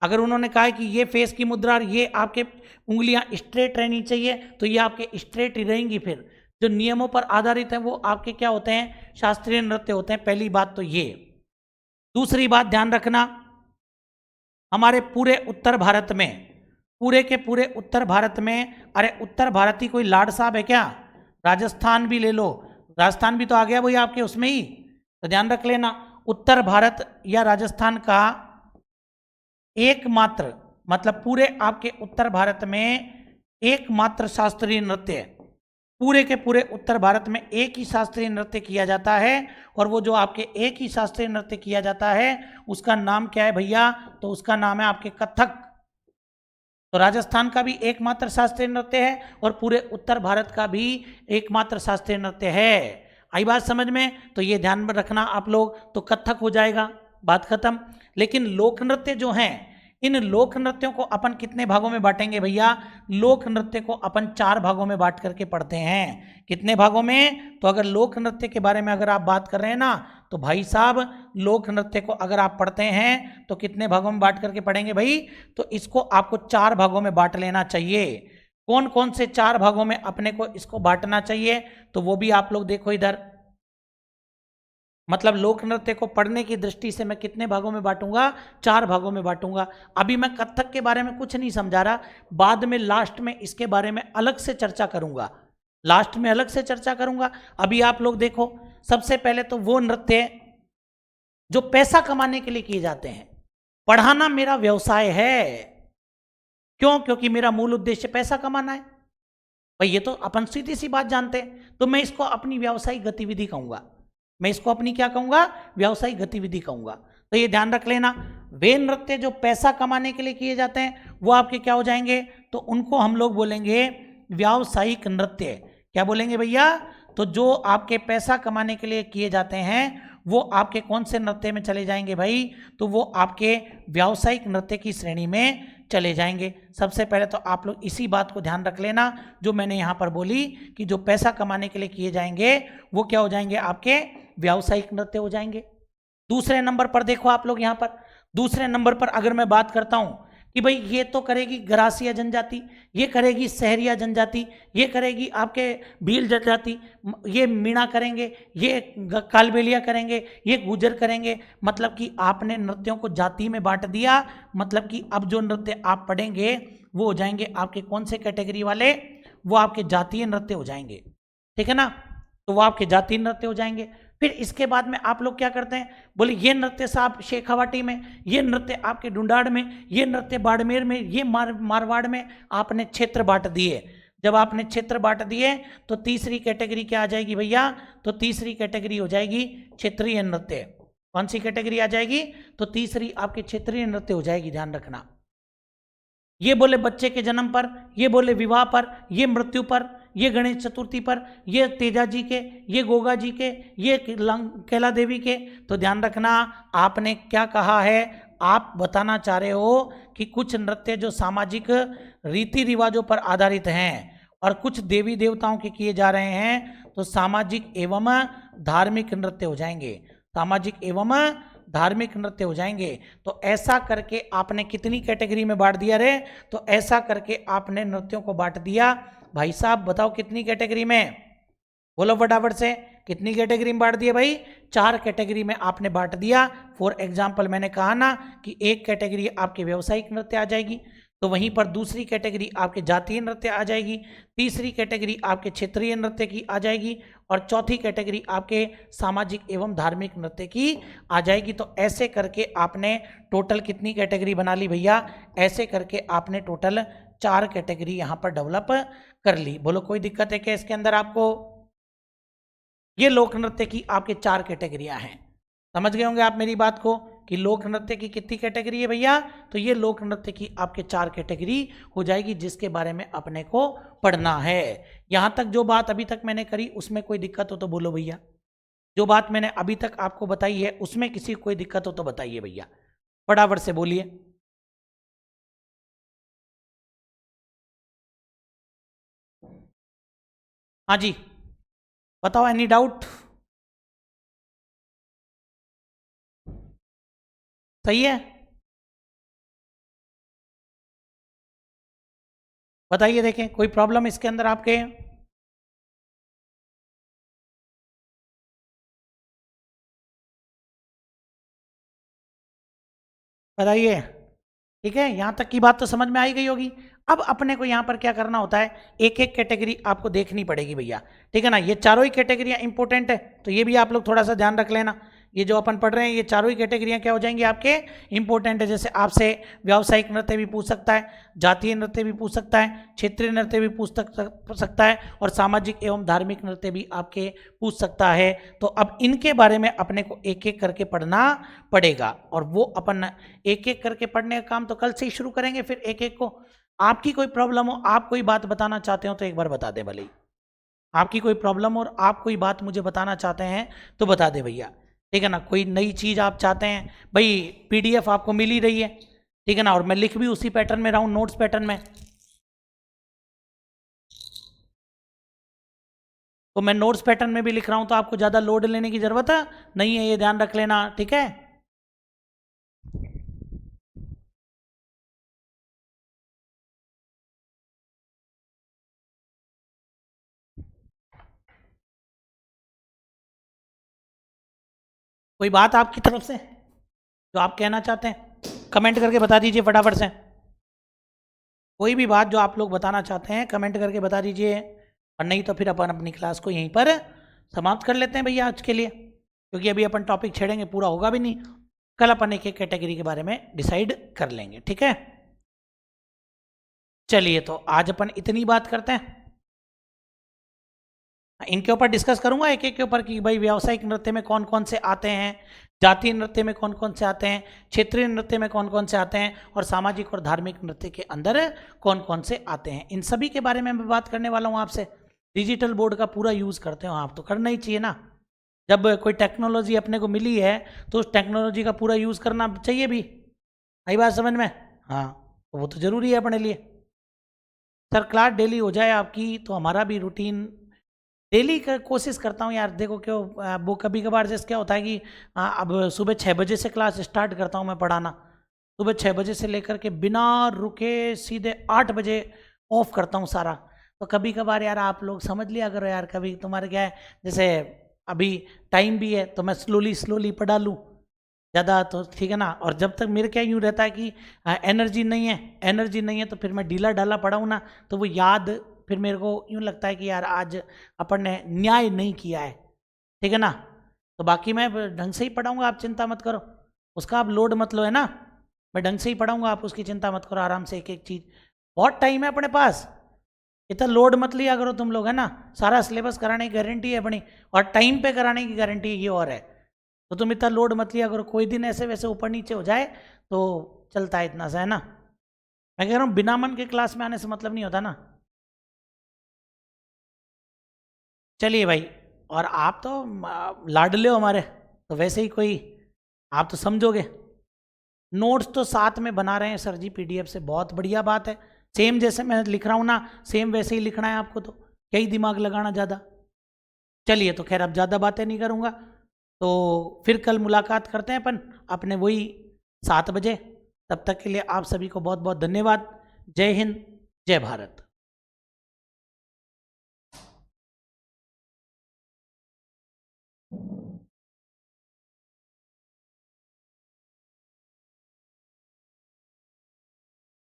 अगर उन्होंने कहा है कि ये फेस की मुद्रा और ये आपके उंगलियां स्ट्रेट रहनी चाहिए तो ये आपके स्ट्रेट ही रहेंगी। फिर जो नियमों पर आधारित है वो आपके क्या होते हैं, शास्त्रीय नृत्य होते हैं। पहली बात तो ये। दूसरी बात ध्यान रखना, हमारे पूरे उत्तर भारत में, पूरे के पूरे उत्तर भारत में, अरे उत्तर भारत ही कोई लाड साहब है क्या, राजस्थान भी ले लो, राजस्थान भी तो आ गया वही आपके उसमें ही। तो ध्यान रख लेना, उत्तर भारत या राजस्थान का एकमात्र, मतलब पूरे आपके उत्तर भारत में एकमात्र शास्त्रीय नृत्य, पूरे के पूरे उत्तर भारत में एक ही शास्त्रीय नृत्य किया जाता है। और वो जो आपके एक ही शास्त्रीय नृत्य किया जाता है उसका नाम क्या है भैया, तो उसका नाम है आपके कथक। तो राजस्थान का भी एकमात्र शास्त्रीय नृत्य है और पूरे उत्तर भारत का भी एकमात्र शास्त्रीय नृत्य है। आई बात समझ में, तो ये ध्यान में रखना आप लोग, तो कथक हो जाएगा, बात खत्म। लेकिन लोक नृत्य जो हैं, इन लोक नृत्यों को अपन कितने भागों में बांटेंगे भैया, लोक नृत्य को अपन 4 भागों में बांट करके पढ़ते हैं। कितने भागों में, तो अगर लोक नृत्य के बारे में अगर आप बात कर रहे हैं ना, तो भाई साहब लोक नृत्य को अगर आप पढ़ते हैं तो कितने भागों में बांट करके पढ़ेंगे भाई, तो इसको आपको 4 भागों में बांट लेना चाहिए। कौन कौन से 4 भागों में अपने को इसको बांटना चाहिए, तो वो भी आप लोग देखो इधर। मतलब लोक नृत्य को पढ़ने की दृष्टि से मैं कितने भागों में बांटूंगा, 4 भागों में बांटूंगा। अभी मैं कथक के बारे में कुछ नहीं समझा रहा, बाद में लास्ट में इसके बारे में अलग से चर्चा करूंगा, लास्ट में अलग से चर्चा करूंगा। अभी आप लोग देखो, सबसे पहले तो वो नृत्य जो पैसा कमाने के लिए किए जाते हैं। पढ़ाना मेरा व्यवसाय है, क्यों, क्योंकि मेरा मूल उद्देश्य पैसा कमाना है भाई, ये तो अपन सीधी सी बात जानते हैं। तो मैं इसको अपनी व्यावसायिक गतिविधि कहूंगा, मैं इसको अपनी क्या कहूंगा, व्यावसायिक गतिविधि कहूंगा। तो ये ध्यान रख लेना, वे नृत्य जो पैसा कमाने के लिए किए जाते हैं वो आपके क्या हो जाएंगे, तो उनको हम लोग बोलेंगे व्यावसायिक नृत्य। क्या बोलेंगे भैया, तो जो आपके पैसा कमाने के लिए किए जाते हैं वो आपके कौन से नृत्य में चले जाएंगे भाई, तो वो आपके व्यावसायिक नृत्य की श्रेणी में चले जाएंगे। सबसे पहले तो आप लोग इसी बात को ध्यान रख लेना जो मैंने यहाँ पर बोली कि जो पैसा कमाने के लिए किए जाएंगे वो क्या हो जाएंगे, आपके व्यावसायिक नृत्य हो जाएंगे। दूसरे नंबर पर देखो आप लोग यहाँ पर, दूसरे नंबर पर अगर मैं बात करता हूँ कि भाई ये तो करेगी ग्रासीय जनजाति, ये करेगी शहरिया जनजाति, ये करेगी आपके भील जनजाति, ये मीणा करेंगे, ये कालबेलिया करेंगे, ये गुजर करेंगे। मतलब कि आपने नृत्यों को जाति में बांट दिया। मतलब कि अब जो नृत्य आप पढ़ेंगे वो हो जाएंगे आपके कौन से कैटेगरी वाले, वो आपके जातीय नृत्य हो जाएंगे, ठीक है ना। तो वो आपके जातीय नृत्य हो जाएंगे। फिर इसके बाद में आप लोग क्या करते हैं, बोले ये नृत्य साहब शेखावाटी में, ये नृत्य आपके ढूंढाड़ में, ये नृत्य बाड़मेर में, ये मारवाड़ में। आपने क्षेत्र बांट दिए। जब आपने क्षेत्र बांट दिए तो तीसरी कैटेगरी क्या आ जाएगी भैया, तो तीसरी कैटेगरी हो जाएगी क्षेत्रीय नृत्य। कौन सी कैटेगरी आ जाएगी, तो तीसरी आपकी क्षेत्रीय नृत्य हो जाएगी, ध्यान रखना। ये बोले बच्चे के जन्म पर, ये बोले विवाह पर, ये मृत्यु पर, ये गणेश चतुर्थी पर, ये तेजा जी के, ये गोगा जी के, ये कैला देवी के। तो ध्यान रखना, आपने क्या कहा है, आप बताना चाह रहे हो कि कुछ नृत्य जो सामाजिक रीति रिवाजों पर आधारित हैं और कुछ देवी देवताओं के किए जा रहे हैं, तो सामाजिक एवं धार्मिक नृत्य हो जाएंगे, सामाजिक एवं धार्मिक नृत्य हो जाएंगे। तो ऐसा करके आपने कितनी कैटेगरी में बांट दिया रे, तो ऐसा करके आपने नृत्यों को बांट दिया। भाई साहब बताओ कितनी कैटेगरी में, बोलो फटाफट से, कितनी कैटेगरी में बांट दिया भाई, 4 कैटेगरी में आपने बांट दिया। फॉर एग्जाम्पल मैंने कहा ना कि एक कैटेगरी आपके व्यावसायिक नृत्य आ जाएगी, तो वहीं पर दूसरी कैटेगरी आपके जातीय नृत्य आ जाएगी, तीसरी कैटेगरी आपके क्षेत्रीय नृत्य की आ जाएगी, और चौथी कैटेगरी आपके सामाजिक एवं धार्मिक नृत्य की आ जाएगी। तो ऐसे करके आपने टोटल कितनी कैटेगरी बना ली भैया, ऐसे करके आपने टोटल 4 कैटेगरी यहाँ पर डेवलप कर ली। बोलो कोई दिक्कत है क्या इसके अंदर आपको? ये लोक नृत्य की आपके 4 कैटेगरियां हैं। समझ गए होंगे आप मेरी बात को कि लोक नृत्य की कितनी कैटेगरी है भैया, तो ये लोक नृत्य की आपके 4 कैटेगरी हो जाएगी, जिसके बारे में अपने को पढ़ना है। यहां तक जो बात अभी तक मैंने करी उसमें कोई दिक्कत हो तो बोलो भैया, जो बात मैंने अभी तक आपको बताई है उसमें किसी को कोई दिक्कत हो तो बताइए भैया, फटाफट से बोलिए। हाँ जी बताओ, एनी डाउट? सही है, बताइए, देखें कोई प्रॉब्लम इसके अंदर आपके? बताइए। ठीक है, यहां तक की बात तो समझ में आई गई होगी। अब अपने को यहां पर क्या करना होता है, एक एक कैटेगरी आपको देखनी पड़ेगी भैया, ठीक है ना। ये चारों ही कैटेगरियां इंपॉर्टेंट है, तो ये भी आप लोग थोड़ा सा ध्यान रख लेना। ये जो अपन पढ़ रहे हैं ये चारों ही कैटेगरियां क्या हो जाएंगी आपके, इंपॉर्टेंट है। जैसे आपसे व्यावसायिक नृत्य भी पूछ सकता है, जातीय नृत्य भी पूछ सकता है, क्षेत्रीय नृत्य भी पूछ सकता है, और सामाजिक एवं धार्मिक नृत्य भी आपके पूछ सकता है। तो अब इनके बारे में अपने को एक एक करके पढ़ना पड़ेगा, और वो अपन एक एक करके पढ़ने का काम तो कल से ही शुरू करेंगे। फिर एक एक को, आपकी कोई प्रॉब्लम हो, आप कोई बात बताना चाहते हो तो एक बार बता दे भले ही, आपकी कोई प्रॉब्लम और आप कोई बात मुझे बताना चाहते हैं तो बता दे भैया, ठीक है ना। कोई नई चीज़ आप चाहते हैं भाई, पीडीएफ आपको मिल ही रही है, ठीक है ना, और मैं लिख भी उसी पैटर्न में रहा हूँ, नोट्स पैटर्न में। तो मैं नोट्स पैटर्न में भी लिख रहा हूँ, तो आपको ज़्यादा लोड लेने की ज़रूरत नहीं है, ये ध्यान रख लेना, ठीक है। कोई बात आपकी तरफ से जो आप कहना चाहते हैं, कमेंट करके बता दीजिए फटाफट से। कोई भी बात जो आप लोग बताना चाहते हैं कमेंट करके बता दीजिए, और नहीं तो फिर अपन अपनी क्लास को यहीं पर समाप्त कर लेते हैं भैया आज के लिए, क्योंकि अभी अपन टॉपिक छेड़ेंगे पूरा होगा भी नहीं। कल अपन एक एक कैटेगरी के बारे में डिसाइड कर लेंगे, ठीक है। चलिए तो आज अपन इतनी बात करते हैं, इनके ऊपर डिस्कस करूंगा एक एक के ऊपर कि भाई व्यावसायिक नृत्य में कौन कौन से आते हैं, जातीय नृत्य में कौन कौन से आते हैं, क्षेत्रीय नृत्य में कौन कौन से आते हैं, और सामाजिक और धार्मिक नृत्य के अंदर कौन कौन से आते हैं। इन सभी के बारे में मैं बात करने वाला हूँ आपसे। डिजिटल बोर्ड का पूरा यूज़ करते हो आप तो करना ही चाहिए ना, जब कोई टेक्नोलॉजी अपने को मिली है तो उस टेक्नोलॉजी का पूरा यूज़ करना चाहिए भी। आई बात समझ में? हाँ, तो वो तो ज़रूरी है अपने लिए। सर क्लास डेली हो जाए आपकी तो हमारा भी रूटीन डेली का कोशिश करता हूँ यार। देखो क्यों, वो कभी कभार जैसे क्या होता है कि अब सुबह 6 बजे से क्लास स्टार्ट करता हूँ मैं पढ़ाना, सुबह 6 बजे से लेकर के बिना रुके सीधे 8 बजे ऑफ करता हूँ सारा। तो कभी कभार यार आप लोग समझ लिया करो यार, कभी तुम्हारे क्या है, जैसे अभी टाइम भी है तो मैं स्लोली पढ़ा लूँ ज़्यादा, तो ठीक है ना। और जब तक मेरे क्या यूँ रहता है कि एनर्जी नहीं है तो फिर मैं ढीला ढाला पढ़ाऊँ ना, तो वो याद फिर मेरे को यूँ लगता है कि यार आज अपन ने न्याय नहीं किया है, ठीक है ना। तो बाकी मैं ढंग से ही पढ़ाऊँगा, आप चिंता मत करो, उसका आप लोड मत लो, है ना। मैं ढंग से ही पढ़ाऊँगा, आप उसकी चिंता मत करो, आराम से एक एक चीज़, बहुत टाइम है अपने पास, इतना लोड मत लिया करो तुम लोग, है ना। सारा सिलेबस कराने की गारंटी है अपनी, और टाइम पे कराने की गारंटी ये और है, तो तुम इतना लोड मत लिया करो। कोई दिन ऐसे वैसे ऊपर नीचे हो जाए तो चलता है इतना सा, है ना। मैं कह रहा हूँ बिना मन के क्लास में आने से मतलब नहीं होता ना। चलिए भाई, और आप तो लाडले हो हमारे, तो वैसे ही कोई, आप तो समझोगे। नोट्स तो साथ में बना रहे हैं सर जी पीडीएफ से, बहुत बढ़िया बात है। सेम जैसे मैं लिख रहा हूँ ना, सेम वैसे ही लिखना है आपको, तो क्या ही दिमाग लगाना ज़्यादा। चलिए, तो खैर अब ज़्यादा बातें नहीं करूँगा, तो फिर कल मुलाकात करते हैं अपन अपने वही 7 बजे। तब तक के लिए आप सभी को बहुत बहुत धन्यवाद। जय हिंद, जय भारत।